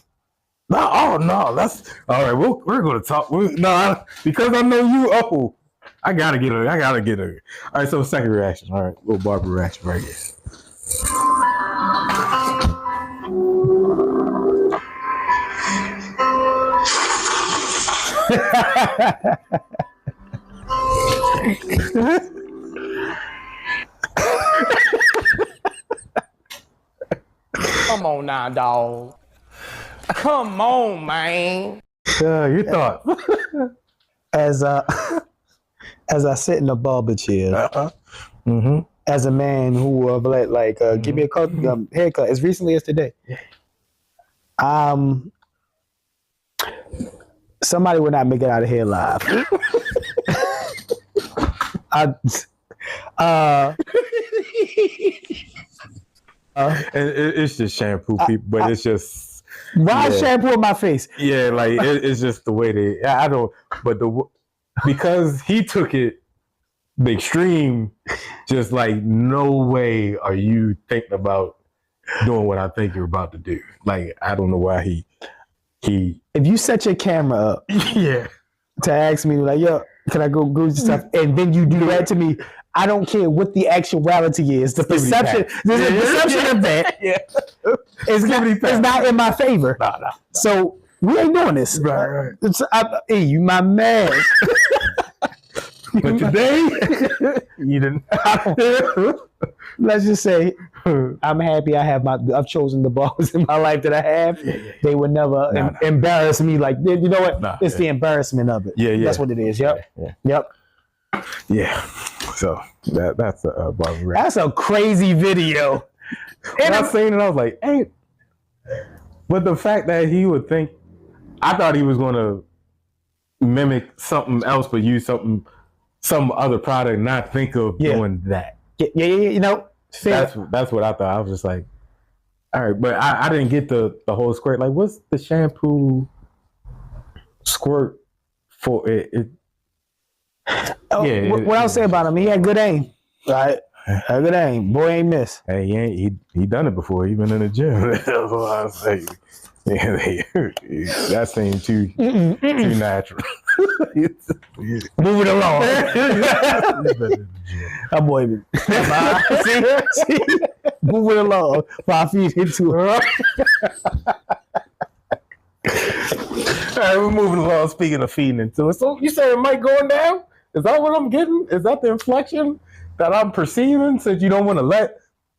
Speaker 1: No, that's all right. We're gonna talk. Because I know you. Oh, I gotta get a. All right, so second reaction. All right, little Barber reaction right here.
Speaker 4: Come on now, dog. Come on, man.
Speaker 1: Your thought.
Speaker 3: As I sit in the barber chair, as a man who give me a haircut as recently as today, somebody would not make it out of here alive.
Speaker 1: It's just shampoo, people, but it's just
Speaker 3: why shampoo in my face?
Speaker 1: Yeah, like it's just the way they. I don't, but because he took it the extreme, just like no way are you thinking about doing what I think you're about to do. Like I don't know why he.
Speaker 3: If you set your camera up, to ask me like, yo, can I go do stuff, and then you do that to me. I don't care what the actuality is. The perception of that is not in my favor.
Speaker 1: No.
Speaker 3: So we ain't doing this.
Speaker 1: Right.
Speaker 3: Hey, you my man.
Speaker 1: But today, you didn't.
Speaker 3: Let's just say, I'm happy I've chosen the balls in my life that I have. They would never embarrass me like, you know what? It's the embarrassment of it. That's what it is. Yep.
Speaker 1: Yeah. So that's a Barber.
Speaker 3: That's a crazy video.
Speaker 1: And I seen it, I was like, hey. But the fact that he would think, I thought he was going to mimic something else, but use some other product, not think of doing that.
Speaker 3: Yeah. You know,
Speaker 1: that's what I thought. I was just like, all right, but I didn't get the whole squirt. Like, what's the shampoo squirt for?
Speaker 3: What I'll say about him, he had good aim, right? Had good aim. Boy ain't miss.
Speaker 1: Hey, he done it before. He been in the gym. That's what I was saying. That seemed too natural.
Speaker 3: Move it along. That boy, see, move it along. 5 feet into her.
Speaker 1: All right, we're moving along. Speaking of feeding into it, so you saying Mike going down? Is that what I'm getting? Is that the inflection that I'm perceiving? Since you don't want to let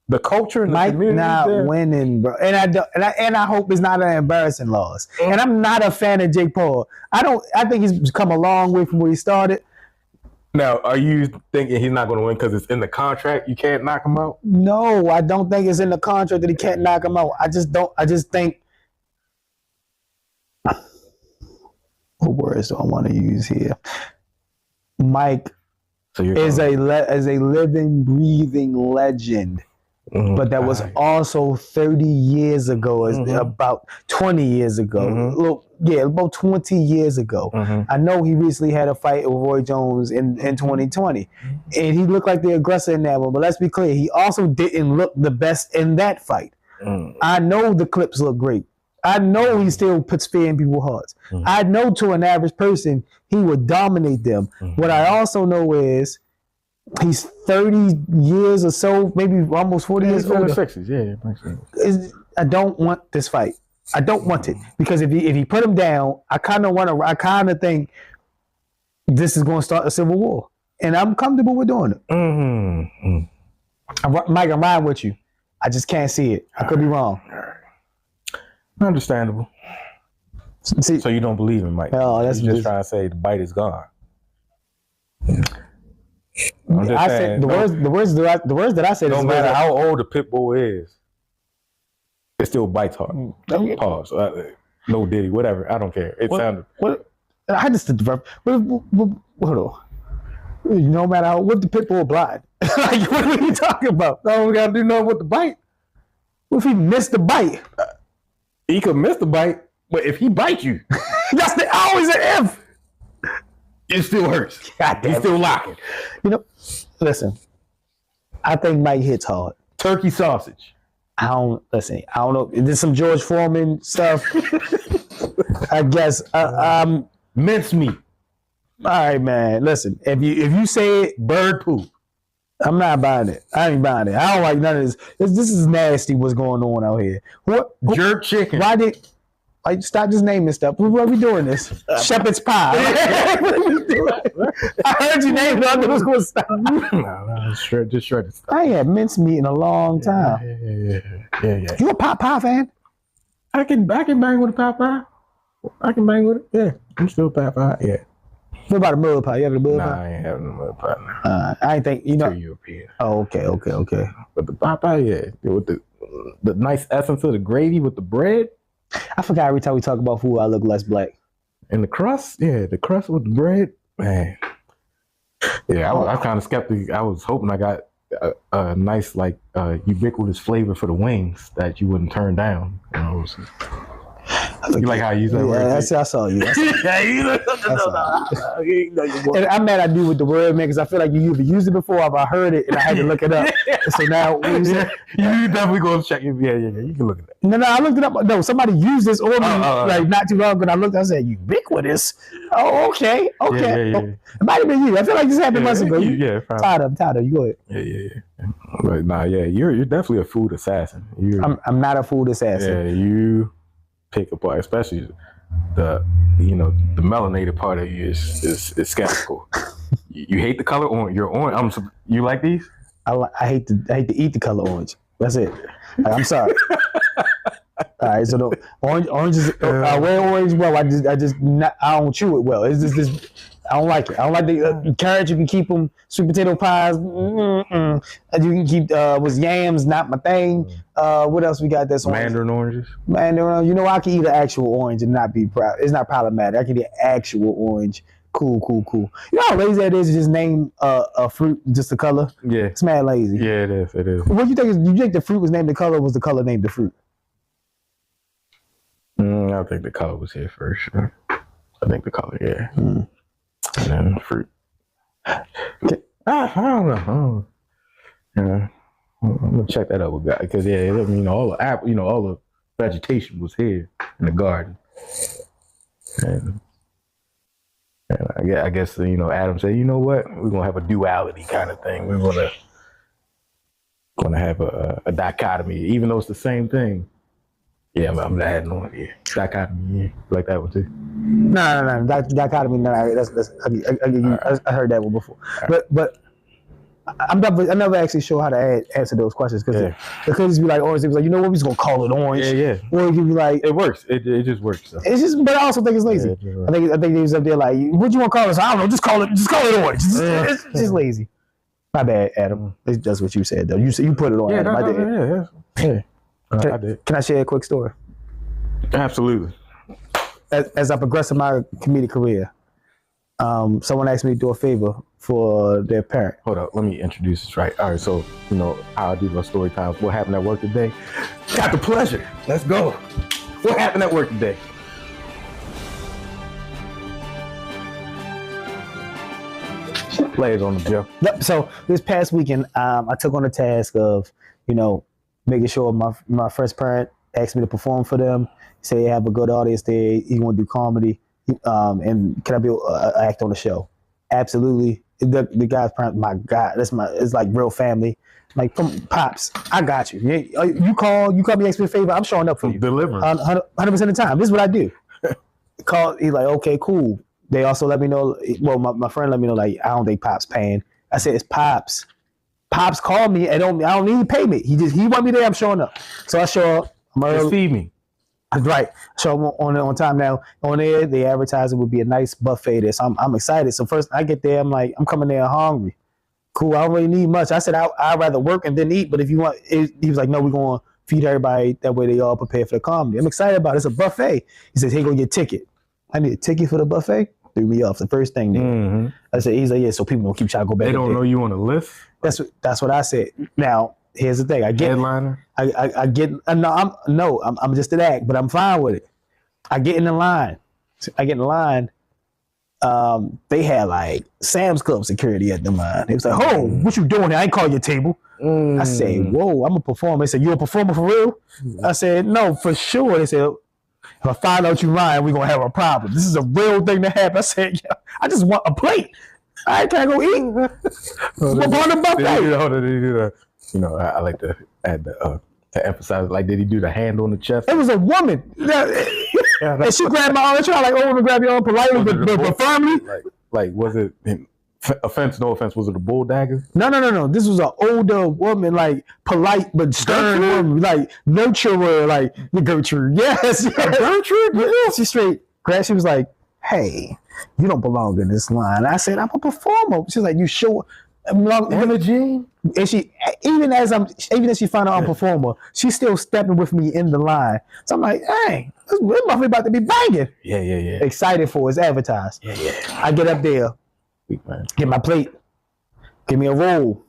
Speaker 1: the culture and the
Speaker 3: Mike
Speaker 1: community
Speaker 3: not
Speaker 1: there?
Speaker 3: winning, bro, and I hope it's not an embarrassing loss. And I'm not a fan of Jake Paul. I think he's come a long way from where he started.
Speaker 1: Now, are you thinking he's not going to win because it's in the contract? You can't knock him out?
Speaker 3: No, I don't think it's in the contract that he can't knock him out. I just think. What words do I want to use here? Mike is a living, breathing legend. But that was also 30 years ago, about 20 years ago. About 20 years ago. I know he recently had a fight with Roy Jones in 2020. And he looked like the aggressor in that one. But let's be clear, he also didn't look the best in that fight. I know the clips look great. I know he still puts fear in people's hearts. I know to an average person, he would dominate them. What I also know is he's 30 years or so, maybe almost 40 years older.
Speaker 1: 60s, yeah, makes sense.
Speaker 3: I don't want this fight. I don't want it because if he put him down, I kind of think this is going to start a civil war, and I'm comfortable with doing it. Mike, I'm riding with you. I just can't see it. I could be wrong.
Speaker 1: Understandable.
Speaker 3: See,
Speaker 1: So you don't believe in Mike?
Speaker 3: No, that's
Speaker 1: You're just trying to say the bite is gone.
Speaker 3: I said the words that I said.
Speaker 1: No matter how old the pit bull is, it still bites hard. Pause. No Diddy, whatever. I don't care. It sounded.
Speaker 3: What? I just did the verb. Hold on. No matter how, what the pit bull blind? Like, what are you talking about?
Speaker 1: No, we gotta do nothing with the bite.
Speaker 3: What if he missed the bite?
Speaker 1: He could miss the bite, but if he bites you,
Speaker 3: That's always an if.
Speaker 1: it still hurts.
Speaker 3: God damn
Speaker 1: He's
Speaker 3: it.
Speaker 1: still locking.
Speaker 3: You know, listen. I think Mike hits hard.
Speaker 1: Turkey sausage.
Speaker 3: I don't know. There's some George Foreman stuff. I guess.
Speaker 1: Mincemeat.
Speaker 3: All right, man. Listen, if you say it,
Speaker 1: Bird poop.
Speaker 3: I'm not buying it. I ain't buying it. I don't like none of this. This is nasty. What's going on out here? What?
Speaker 1: Jerk chicken.
Speaker 3: Why did? Like, stop just naming stuff. What are we doing this? Shepherd's pie. What are we doing? I heard you name it. I knew it was going to stop.
Speaker 1: No, just shredded stuff.
Speaker 3: I ain't had mincemeat in a long time.
Speaker 1: Yeah.
Speaker 3: You a pot pie fan?
Speaker 1: I can bang with a pot pie. I can bang with it. Yeah, I'm still a pot pie. Yeah.
Speaker 3: What about a mud pie? You have a mud
Speaker 1: Nah,
Speaker 3: pie?
Speaker 1: I ain't having a mud pie now.
Speaker 3: I ain't think, you know.
Speaker 1: Too European.
Speaker 3: Oh, okay.
Speaker 1: But the pot pie, yeah, with the nice essence of the gravy with the bread
Speaker 3: I forgot every time we talk about food, I look less black.
Speaker 1: and the crust. Yeah, the crust with the bread, man. Yeah, I was kind of skeptical. I was hoping I got a nice, like, ubiquitous flavor for the wings that you wouldn't turn down. You know, you like how you use that word?
Speaker 3: I saw you.
Speaker 1: Yeah, you
Speaker 3: And I'm mad I do with the word, man, because I feel like you either used it before or I heard it and I had to look it up. So now, what you say?
Speaker 1: You definitely going to check it. Yeah. You can look at that.
Speaker 3: No, I looked it up. No, somebody used this on me like not too long ago. I looked, I said, ubiquitous. Oh, okay.
Speaker 1: Yeah.
Speaker 3: It might have been you. I feel like this happened months ago.
Speaker 1: Yeah, probably.
Speaker 3: Tired of. You go ahead.
Speaker 1: Yeah. But nah, yeah, you're definitely a food assassin.
Speaker 3: I'm not a food assassin.
Speaker 1: Yeah, you pick apart, especially the melanated part of you is skeptical. You hate the color orange. You're orange. You like these?
Speaker 3: I hate to eat the color orange. That's it. I'm sorry. All right, so the orange is I wear orange well. I don't chew it well. It's just this. I don't like it. I don't like the carrots. You can keep them. Sweet potato pies. You can keep with yams. Not my thing. What else we got? That's
Speaker 1: Mandarin oranges.
Speaker 3: Mandarin. You know, I can eat an actual orange and not be proud. It's not problematic. I can eat actual orange. Cool. You know how lazy that is to just name a fruit just the color?
Speaker 1: Yeah.
Speaker 3: It's mad lazy.
Speaker 1: Yeah, it is.
Speaker 3: What do you think? You think the fruit was named the color? Or was the color named the fruit?
Speaker 1: I think the color was here first. Sure. I think the color, yeah. And then the fruit.
Speaker 3: Okay.
Speaker 1: I don't know. Yeah. I'm gonna check that out with guys because all the apple, all the vegetation was here in the garden, and I guess Adam said, you know what, we're gonna have a duality kind of thing. We're gonna have a dichotomy, even though it's the same thing. Yeah, I'm adding on here. Dichotomy, yeah. Like that one too.
Speaker 3: No. Dichotomy. No, I heard that one before. Right. But I never actually sure how to answer those questions because it could just be like orange. It was like, you know what, we're just gonna call it orange.
Speaker 1: Yeah.
Speaker 3: Or it could be like
Speaker 1: it works. It just works. So.
Speaker 3: It's just, but I also think it's lazy. I think he was up there like, what you want to call it? I don't know. Just call it orange. It's just lazy. My bad, Adam. That's what you said though. You put it on.
Speaker 1: Yeah,
Speaker 3: Adam.
Speaker 1: Yeah.
Speaker 3: I
Speaker 1: did.
Speaker 3: Can I share a quick story?
Speaker 1: Absolutely.
Speaker 3: As I progress in my comedic career, someone asked me to do a favor for their parent.
Speaker 1: Hold up, let me introduce this right. All right, so how I do my story times. What happened at work today? Got the pleasure. Let's go. What happened at work today? Players on the Joe.
Speaker 3: Yep. So this past weekend, I took on the task of, making sure my first parent asked me to perform for them. He said, have a good audience there. He want to do comedy. And can I be an act on the show? Absolutely. The guy's my God. It's like real family. Like, Pops, I got you. You call me, ask me a favor, I'm showing up for you.
Speaker 1: Delivering.
Speaker 3: 100% of the time. This is what I do. He's like, okay, cool. They also let me know, well, my friend let me know, like, I don't think Pops paying. I said, it's Pops. Pops called me, and I don't need payment. He want me there, I'm showing up. So I show up.
Speaker 1: Just feed me.
Speaker 3: Right. So I'm on time now. On there, the advertising would be a nice buffet there. So I'm excited. So first I get there, I'm like, I'm coming there hungry. Cool, I don't really need much. I said, I'd rather work and then eat, but if you want, he was like, no, we're going to feed everybody. That way they all prepare for the comedy. I'm excited about it. It's a buffet. He says, here go your ticket. I need a ticket for the buffet? Threw me off the first thing there.
Speaker 1: Mm-hmm.
Speaker 3: I said, he's like, yeah, so people don't keep trying to go back.
Speaker 1: They don't know you on a list?
Speaker 3: That's what I said. Now, here's the thing. I get
Speaker 1: headliner.
Speaker 3: I'm just an act, but I'm fine with it. I get in the line. They had like Sam's Club security at the line. They was like, "Oh, what you doing here? I ain't call your table." I said, "Whoa, I'm a performer." They said, "You a performer for real?" I said, "No, for sure." They said, "If I find out you lying, we're gonna have a problem. This is a real thing to happen." I said, "Yeah, I just want a plate. I can't go eat." What part of the buffet?
Speaker 1: I like to add to emphasize. Like, did he do the hand on the chest?
Speaker 3: It was a woman. And she grabbed my arm and tried like, to grab your arm politely, but firmly.
Speaker 1: Like, was it, no offense, was it a bull dagger?
Speaker 3: No. This was an older woman, like polite but stern woman, like nurturer, like the Gertrude. Yes. Gertrude? Yeah. She straight grabbed, she was like, "Hey, you don't belong in this line." I said, "I'm a performer." She's like, "You sure?"
Speaker 1: Imogene?
Speaker 3: And she, even as she found out I'm a performer, she's still stepping with me in the line. So I'm like, "Hey, this motherfucker about to be banging."
Speaker 1: Yeah.
Speaker 3: Excited for it. It's advertised.
Speaker 1: Yeah.
Speaker 3: I get up there, get my plate, give me a roll.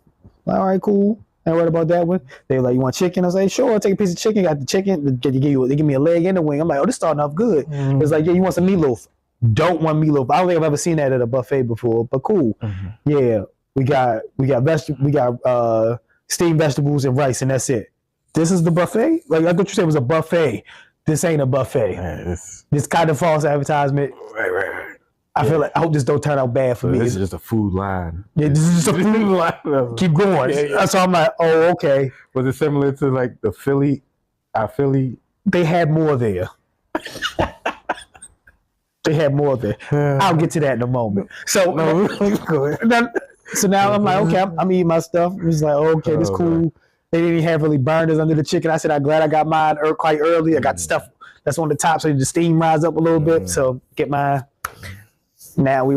Speaker 3: All right, cool. Ain't worried about that one. They were like, "You want chicken?" I was like, "Sure, I'll take a piece of chicken." Got the chicken. They give me a leg and a wing. I'm like, "Oh, this starting off good." It's like, "Yeah, you want some meatloaf?" Don't want meatloaf. I don't think I've ever seen that at a buffet before, but cool. Yeah. We got steamed vegetables and rice, and that's it. This is the buffet? Like, I thought you said it was a buffet. This ain't a buffet. Man, this kind of false advertisement.
Speaker 1: Right.
Speaker 3: I feel like, I hope this don't turn out bad for me.
Speaker 1: This is just a food line.
Speaker 3: Yeah, this is just a food line. Keep going. Yeah. So I'm like, oh, okay.
Speaker 1: Was it similar to like the Philly?
Speaker 3: They had more there. I'll get to that in a moment. So, so now I'm like, okay, I'm eating my stuff. It was like, okay, this cool. Man. They didn't even have really burners under the chicken. I said, I'm glad I got mine quite early. I got the stuff that's on the top so the steam rise up a little bit. So get mine. Now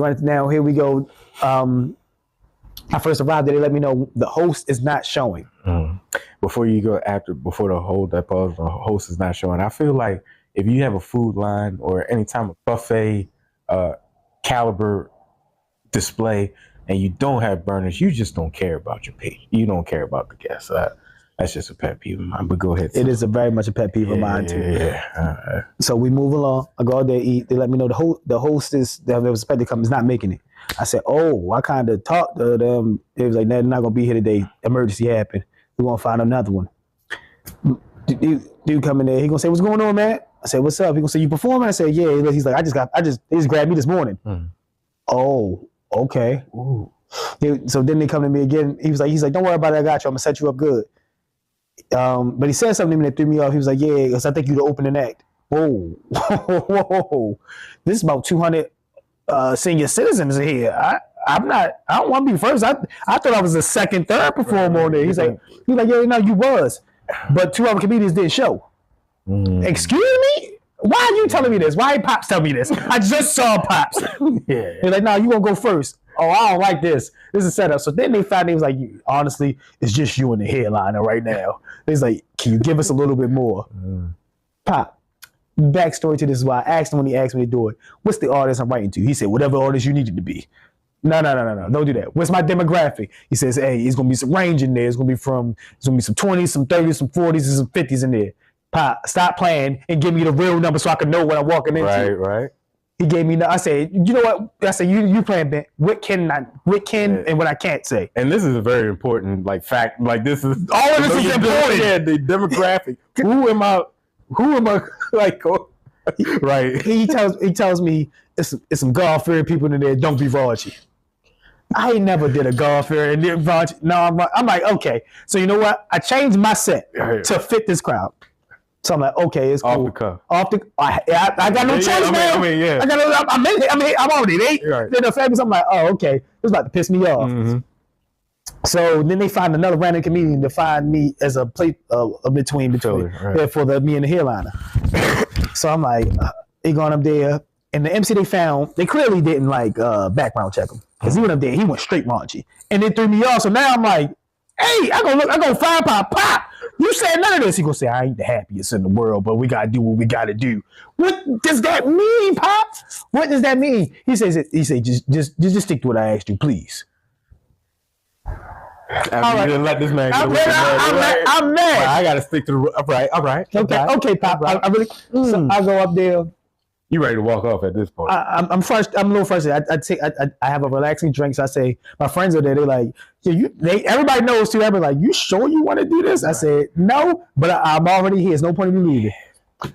Speaker 3: here we go. I first arrived there, they let me know the host is not showing.
Speaker 1: Before the host is not showing. I feel like if you have a food line or any time a buffet caliber display and you don't have burners, you just don't care about your page. You don't care about the guests. That's just a pet peeve of mine, but go ahead.
Speaker 3: It is very much a pet peeve of mine too.
Speaker 1: Yeah.
Speaker 3: So we move along. I go out there, eat. They let me know the hostess that was expected to come is not making it. I said, I kind of talked to them. It was like, they're not going to be here today. Emergency happened. We're going to find another one. Dude come in there. He going to say, "What's going on, man?" I said, "What's up?" He going to say, "You performing?" I said, "Yeah." He's like, they just grabbed me this morning. Oh, okay. Ooh. So then they come to me again. He's like, "Don't worry about it. I got you. I'm going to set you up good." But he said something to me that threw me off. He was like, "Yeah, because I think you're the opening act." Whoa. This is about 200 senior citizens here. I don't want to be first. I thought I was the second, third performer on there. He's like, "Yeah, no, you was. But 2 other comedians didn't show." Excuse me? Why are you telling me this? Why ain't Pops telling me this? I just saw Pops. He's like, "No, you gonna go first." "Oh, I don't like this. This is set up." So then they found he was like, "Honestly, it's just you and the headliner right now." He's like, "Can you give us a little bit more?" Pop, backstory to this is why I asked him when he asked me to do it, "What's the artist I'm writing to?" He said, "Whatever artist you need it to be." No. Don't do that. "What's my demographic?" He says, "Hey, it's gonna be some range in there. It's gonna be some 20s, some 30s, some 40s, and some 50s in there." Pop, stop playing and give me the real number so I can know what I'm walking into. Right. He gave me. I said, "You know what?" I said, "You playing Ben? What can and what I can't say."
Speaker 1: And this is a very important fact. Like, this is
Speaker 3: all of this is important.
Speaker 1: Yeah, the demographic. Who am I who am I? Like, right?
Speaker 3: He tells me it's some God fearing people in there. Don't be raunchy. I ain't never did a God fearing and did raunchy. No, I'm like, okay. So you know what? I changed my set to fit this crowd. So I'm like, okay, it's cool.
Speaker 1: Off the cuff.
Speaker 3: I got no choice, man. I'm already late.
Speaker 1: Right.
Speaker 3: Then the famous, I'm like, oh, okay, it's about to piss me off.
Speaker 1: Mm-hmm.
Speaker 3: So then they find another random comedian to find me as a plate between right. For me and the headliner. So I'm like, they going up there, and the MC they found, they clearly didn't like background check him because he went up there, he went straight raunchy, and it threw me off. So now I'm like, hey, I go firepower pop. You said none of this. He gonna say I ain't the happiest in the world, but we gotta do what we gotta do. What does that mean, Pop? What does that mean? He says just stick to what I asked you, please.
Speaker 1: Right. You didn't let this man get away.
Speaker 3: I'm mad.
Speaker 1: Well, I gotta stick to the all right.
Speaker 3: Okay, Pop. I really. So I go up there.
Speaker 1: You ready to walk off at this point?
Speaker 3: I'm first. I'm a little frustrated. I have a relaxing drink. So I say, my friends are there. They're like, yeah, everybody knows too. Everybody like, you sure you want to do this? I said, no, but I'm already here. There's no point in me leaving.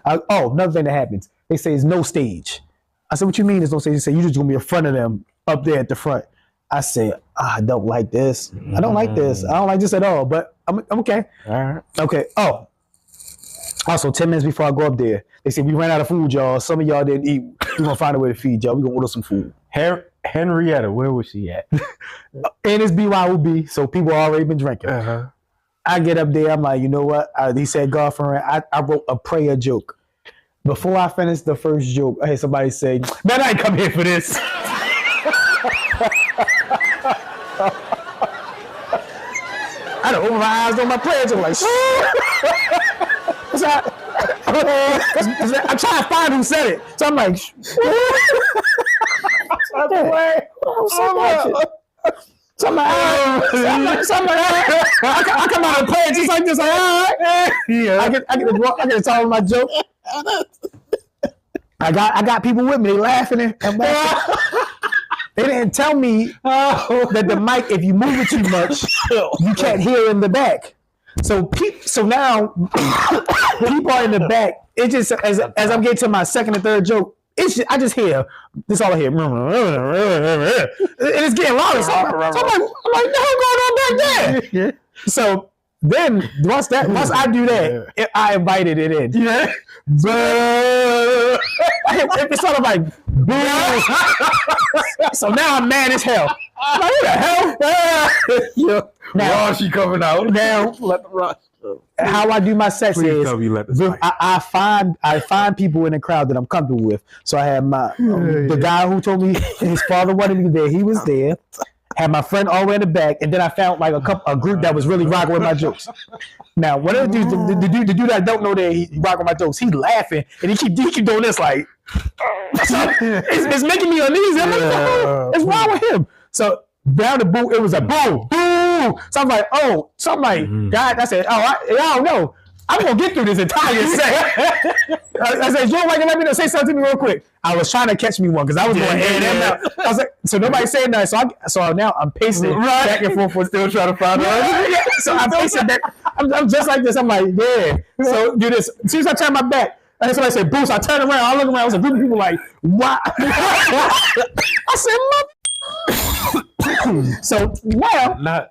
Speaker 3: Another thing that happens. They say there's no stage. I said, what you mean there's no stage? They say you're just gonna be in front of them up there at the front. I said, I don't like this. I don't like this. I don't like this at all. But I'm okay.
Speaker 1: All right.
Speaker 3: Okay. Oh. Also, 10 minutes before I go up there, they said, we ran out of food, y'all. Some of y'all didn't eat. We're going to find a way to feed y'all. We're going to order some food.
Speaker 1: Henrietta, where was she at?
Speaker 3: And it's BYOB, so people already been drinking. Uh-huh. I get up there. I'm like, you know what? He said, girlfriend, I wrote a prayer joke. Before I finished the first joke, I had somebody say, man, I ain't come here for this. I done opened my eyes on my prayer joke like, I'm trying to find who said it. So I'm like, I come out and play it just like this. Like, all right. Yeah. I get to tell my joke. I got people with me. They laughing and laughing. They didn't tell me that the mic, if you move it too much, you can't hear in the back. So now people are in the back. It just as I'm getting to my second and third joke, I just hear this all I hear, and it's getting louder. So I'm like, the hell going on back there? So then once I do that, I invited it in. Yeah. It's sort of like, so now I'm mad as hell. I'm like, what the hell?
Speaker 1: Now she coming out.
Speaker 3: Now let the rush. How I do my sets is I find people in the crowd that I'm comfortable with. So I had the guy who told me his father wanted me there. He was there. Had my friend all the way in the back, and then I found like a group that was really rocking with my jokes. Now, one of the dudes, the dude that I don't know that he rocking my jokes, he laughing and he keep doing this like it's making me uneasy. I'm like, what's wrong with him? So down the boo, it was a boo. So I'm like, God, I said, I don't know. I'm gonna get through this entire set. I said, you don't like to let me know, say something to me real quick. I was trying to catch me one because I was going in and out. I was like, so nobody said nothing. So now I'm pacing back and forth, still trying to find out. So I'm pacing back. I'm just like this. I'm like, yeah. So do this. As soon as I turn my back, and somebody said, Boost, I turn around, I look around, I was a group of people like, what? I said, so now.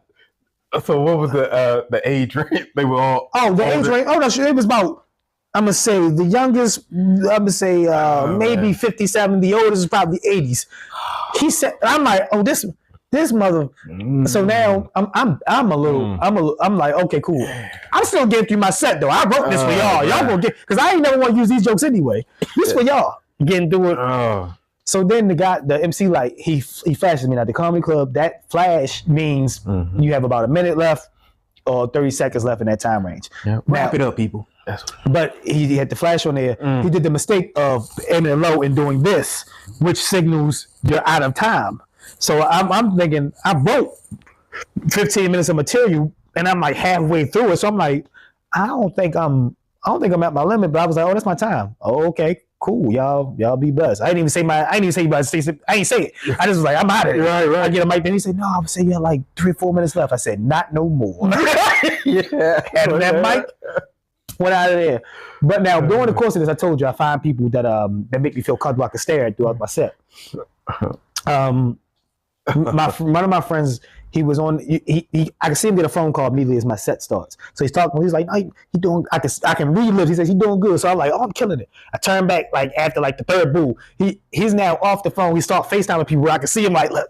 Speaker 1: So what was the age range? They were all
Speaker 3: the age range. Oh no, it was about. I'm gonna say the youngest. I'm gonna say maybe 57. The oldest is probably 80s. He said, I'm like, oh this mother. So now I'm a little. I'm like, okay, cool. I'm still getting through my set though. I wrote this for y'all. Y'all gonna get because I ain't never want to use these jokes anyway. This for y'all getting through it. So then the MC, like, he flashes me. At the comedy club, that flash means you have about a minute left or 30 seconds left in that time range.
Speaker 1: Yep. Wrap it up, people.
Speaker 3: But he had the flash on there. He did the mistake of ending low and doing this, which signals you're out of time. So I'm thinking, I wrote 15 minutes of material and I'm like halfway through it. So I'm like, I don't think I'm at my limit, but I was like, oh, that's my time. Oh, okay. Cool, y'all be blessed. I didn't even say it. I ain't say it. I just was like, I'm out of it. Right. I get a mic, then he said, no, I would say you had like 3 or 4 minutes left. I said, not no more. And that mic, went out of there. But now, during the course of this, I told you I find people that that make me feel comfortable. I can stare at throughout my set. One of my friends, he was on. I can see him get a phone call immediately as my set starts. So he's talking. He's like, "He doing." I can read lips. He says he's doing good. So I'm like, "Oh, I'm killing it." I turn back like after like the third boo. He's now off the phone. We start FaceTiming people. I can see him like, look.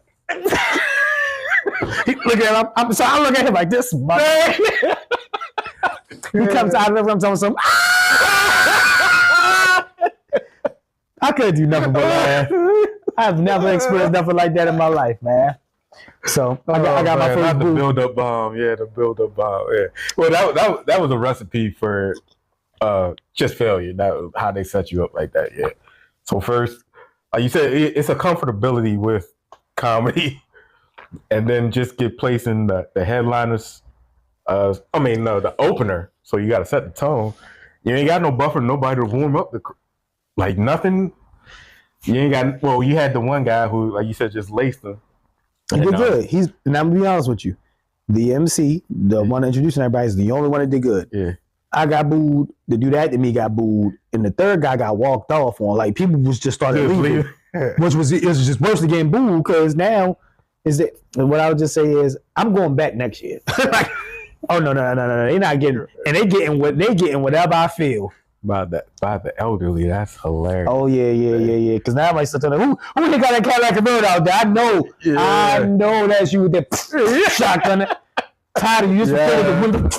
Speaker 3: Look at him. So I look at him like this. Man. He comes out of the room telling some. I couldn't do nothing but laugh. I've never experienced nothing like that in my life, man. So I got my first boo.
Speaker 1: The build-up bomb, the build-up bomb. Yeah. Well, that was a recipe for just failure. That was how they set you up like that. Yeah. So first, you said it's a comfortability with comedy, and then just get placed in the headliners. The opener. So you got to set the tone. You ain't got no buffer, nobody to warm up like nothing. You ain't got. Well, you had the one guy who, like you said, just laced him.
Speaker 3: He did good. And I'm gonna be honest with you, the MC, the one introducing everybody, is the only one that did good.
Speaker 1: Yeah.
Speaker 3: I got booed. The dude after me got booed, and the third guy got walked off on. Like people was just started leaving, which was just worse than getting booed because now is that what I would just say is I'm going back next year. Like, oh no, they're not getting, and they getting whatever I feel.
Speaker 1: By the elderly, that's hilarious.
Speaker 3: Oh yeah. Because now everybody's still telling who they got that Cadillac Convertible out there? I know that's you with that shotgun. Tired of you just the window.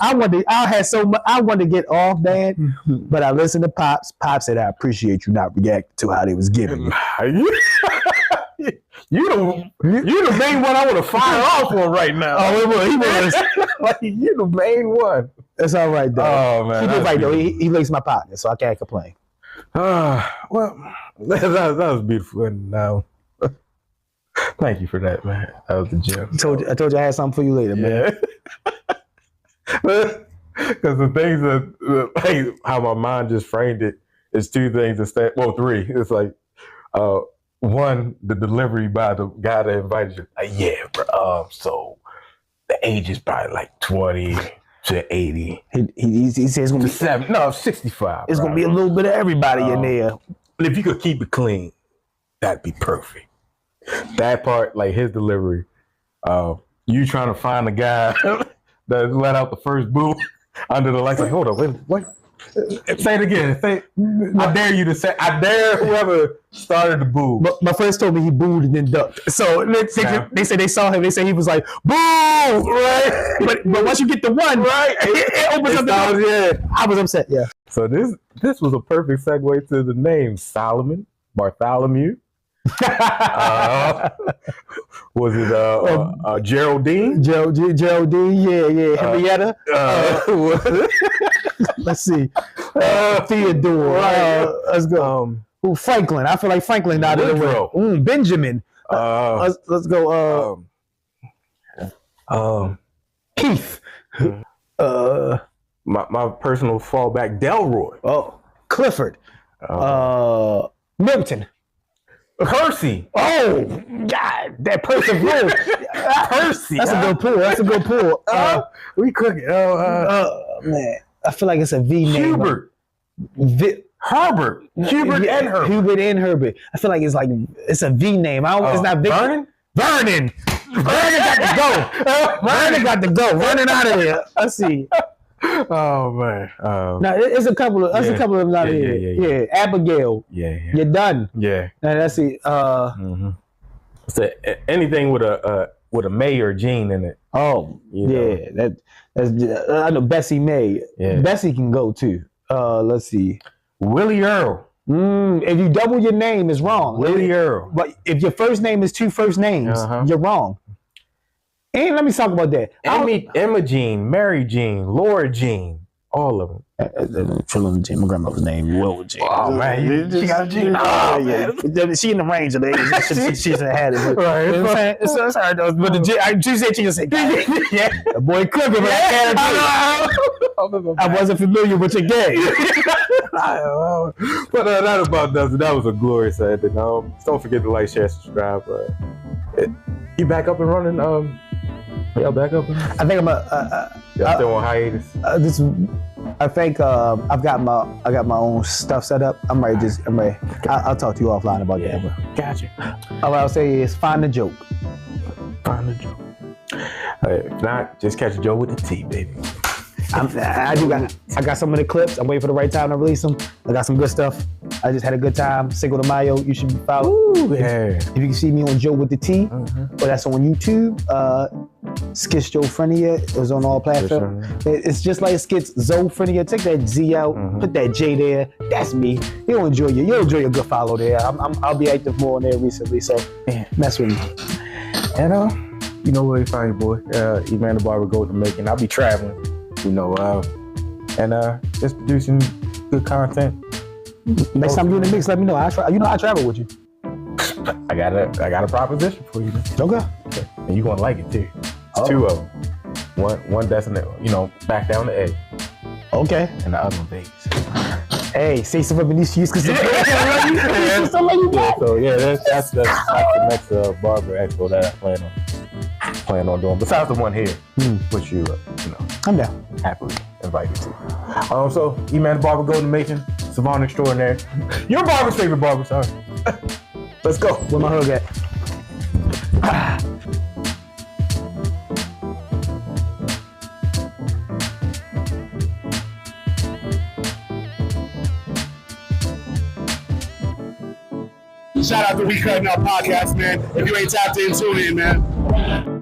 Speaker 3: I wanted to get off bad, but I listened to Pops. Pops said I appreciate you not reacting to how they was giving me.
Speaker 1: You the main one I want to fire off on right now.
Speaker 3: Oh, he was.
Speaker 1: Like, you the main one.
Speaker 3: That's all right, though.
Speaker 1: Oh, man.
Speaker 3: He did right, though. He laced my pocket, so I can't complain.
Speaker 1: Well, that was beautiful. And thank you for that, man. That was the gem.
Speaker 3: I told you I had something for you later, man.
Speaker 1: Because the things that, how my mind just framed it is two things instead. Well, three. It's like, one, the delivery by the guy that invited you. Like, yeah, bro. So the age is probably like 20 to 80.
Speaker 3: He says it's gonna be
Speaker 1: 65.
Speaker 3: It's gonna be a little bit of everybody in there.
Speaker 1: But if you could keep it clean, that'd be perfect. That part, like his delivery, you trying to find the guy that let out the first boo under the lights. Like, hold on, wait. Say it again. I dare you to say. I dare whoever started the boo.
Speaker 3: My friends told me he booed and then ducked. So they said they saw him. They said he was like boo, right? But once you get the one, right, it opens up the door. Yeah, I was upset. Yeah.
Speaker 1: So this was a perfect segue to the name Solomon Bartholomew. Was it Geraldine?
Speaker 3: Geraldine, yeah. Henrietta. Let's see. Theodore. Let's go. Franklin. I feel like Franklin not in the way. Benjamin. Let's go. Keith.
Speaker 1: My personal fallback, Delroy.
Speaker 3: Oh, Clifford. Milton.
Speaker 1: Percy.
Speaker 3: Oh, God, that Perseverance.
Speaker 1: Percy.
Speaker 3: That's a good pull.
Speaker 1: We cooking.
Speaker 3: Man, I feel like it's a V name.
Speaker 1: Hubert. Herbert. Hubert and Herbert.
Speaker 3: Hubert and Herbert. I feel like it's a V name. It's not Victor. Vernon. Vernon got to go. Vernon got to go. Running out of here. Let's see.
Speaker 1: Oh man.
Speaker 3: Now it's a couple of them out here. Yeah. Abigail.
Speaker 1: Yeah.
Speaker 3: You're done.
Speaker 1: Yeah.
Speaker 3: Now let's see.
Speaker 1: So anything with a May or Jean in it.
Speaker 3: Oh yeah. That's I know Bessie May.
Speaker 1: Yeah.
Speaker 3: Bessie can go too. Let's see.
Speaker 1: Willie Earl.
Speaker 3: If you double your name, it's wrong.
Speaker 1: Willie Earl.
Speaker 3: But if your first name is two first names, you're wrong. And let me talk about that.
Speaker 1: Emma Jean, Mary Jean, Laura Jean, all of them.
Speaker 3: Jean, my grandmother's name, Laura Jean.
Speaker 1: Oh man, she got a Jean.
Speaker 3: Oh yeah, she in the range of the age. She hasn't had it. But, right. You know what I'm saying? It's hard though. But she said she just said, yeah, the boy cooking, but I wasn't familiar with your game.
Speaker 1: But that about does it. That was a glorious ending. Don't forget to like, share, subscribe. You back up and running? Y'all back up?
Speaker 3: I think I'm
Speaker 1: y'all still on hiatus?
Speaker 3: I think I got my own stuff set up. I'm ready. I'll talk to you offline about that. But
Speaker 1: Gotcha.
Speaker 3: all I'll say is find a joke.
Speaker 1: Find a joke. If not, just catch Joe with the T, baby.
Speaker 3: I got some of the clips. I'm waiting for the right time to release them. I got some good stuff. I just had a good time. Cinco de Mayo. You should be following.
Speaker 1: Ooh, yeah.
Speaker 3: If you can see me on Joe with the T, or that's on YouTube. Schizophrenia is on all platforms. It's just like Schizophrenia. Take that Z out, put that J there. That's me. You'll enjoy a good follow there. I'll be active more on there recently, so mess with me.
Speaker 1: And you know where you find your boy, E-Man the Barber, go to the making. I'll be traveling, you know, and just producing good content.
Speaker 3: Next time you're in the mix, let me know. I travel with you.
Speaker 1: I got a proposition for you.
Speaker 3: Okay.
Speaker 1: And you're gonna like it too. It's two of them. One that's you know, back down to A.
Speaker 3: Okay.
Speaker 1: And the other one Vegas.
Speaker 3: Hey, say something in these shoes because so yeah,
Speaker 1: so yeah, that's the next Barber Expo that I plan on doing. Besides the one here, which you know,
Speaker 3: I'm down.
Speaker 1: Happily invited to. So E-Man the Barber, go to the making. Savant extraordinaire. Your barber's favorite barber. Sorry. Let's go.
Speaker 3: Where my hug at?
Speaker 5: Shout out to We Cutting Up Podcast, man. If you ain't tapped in, tune in, man.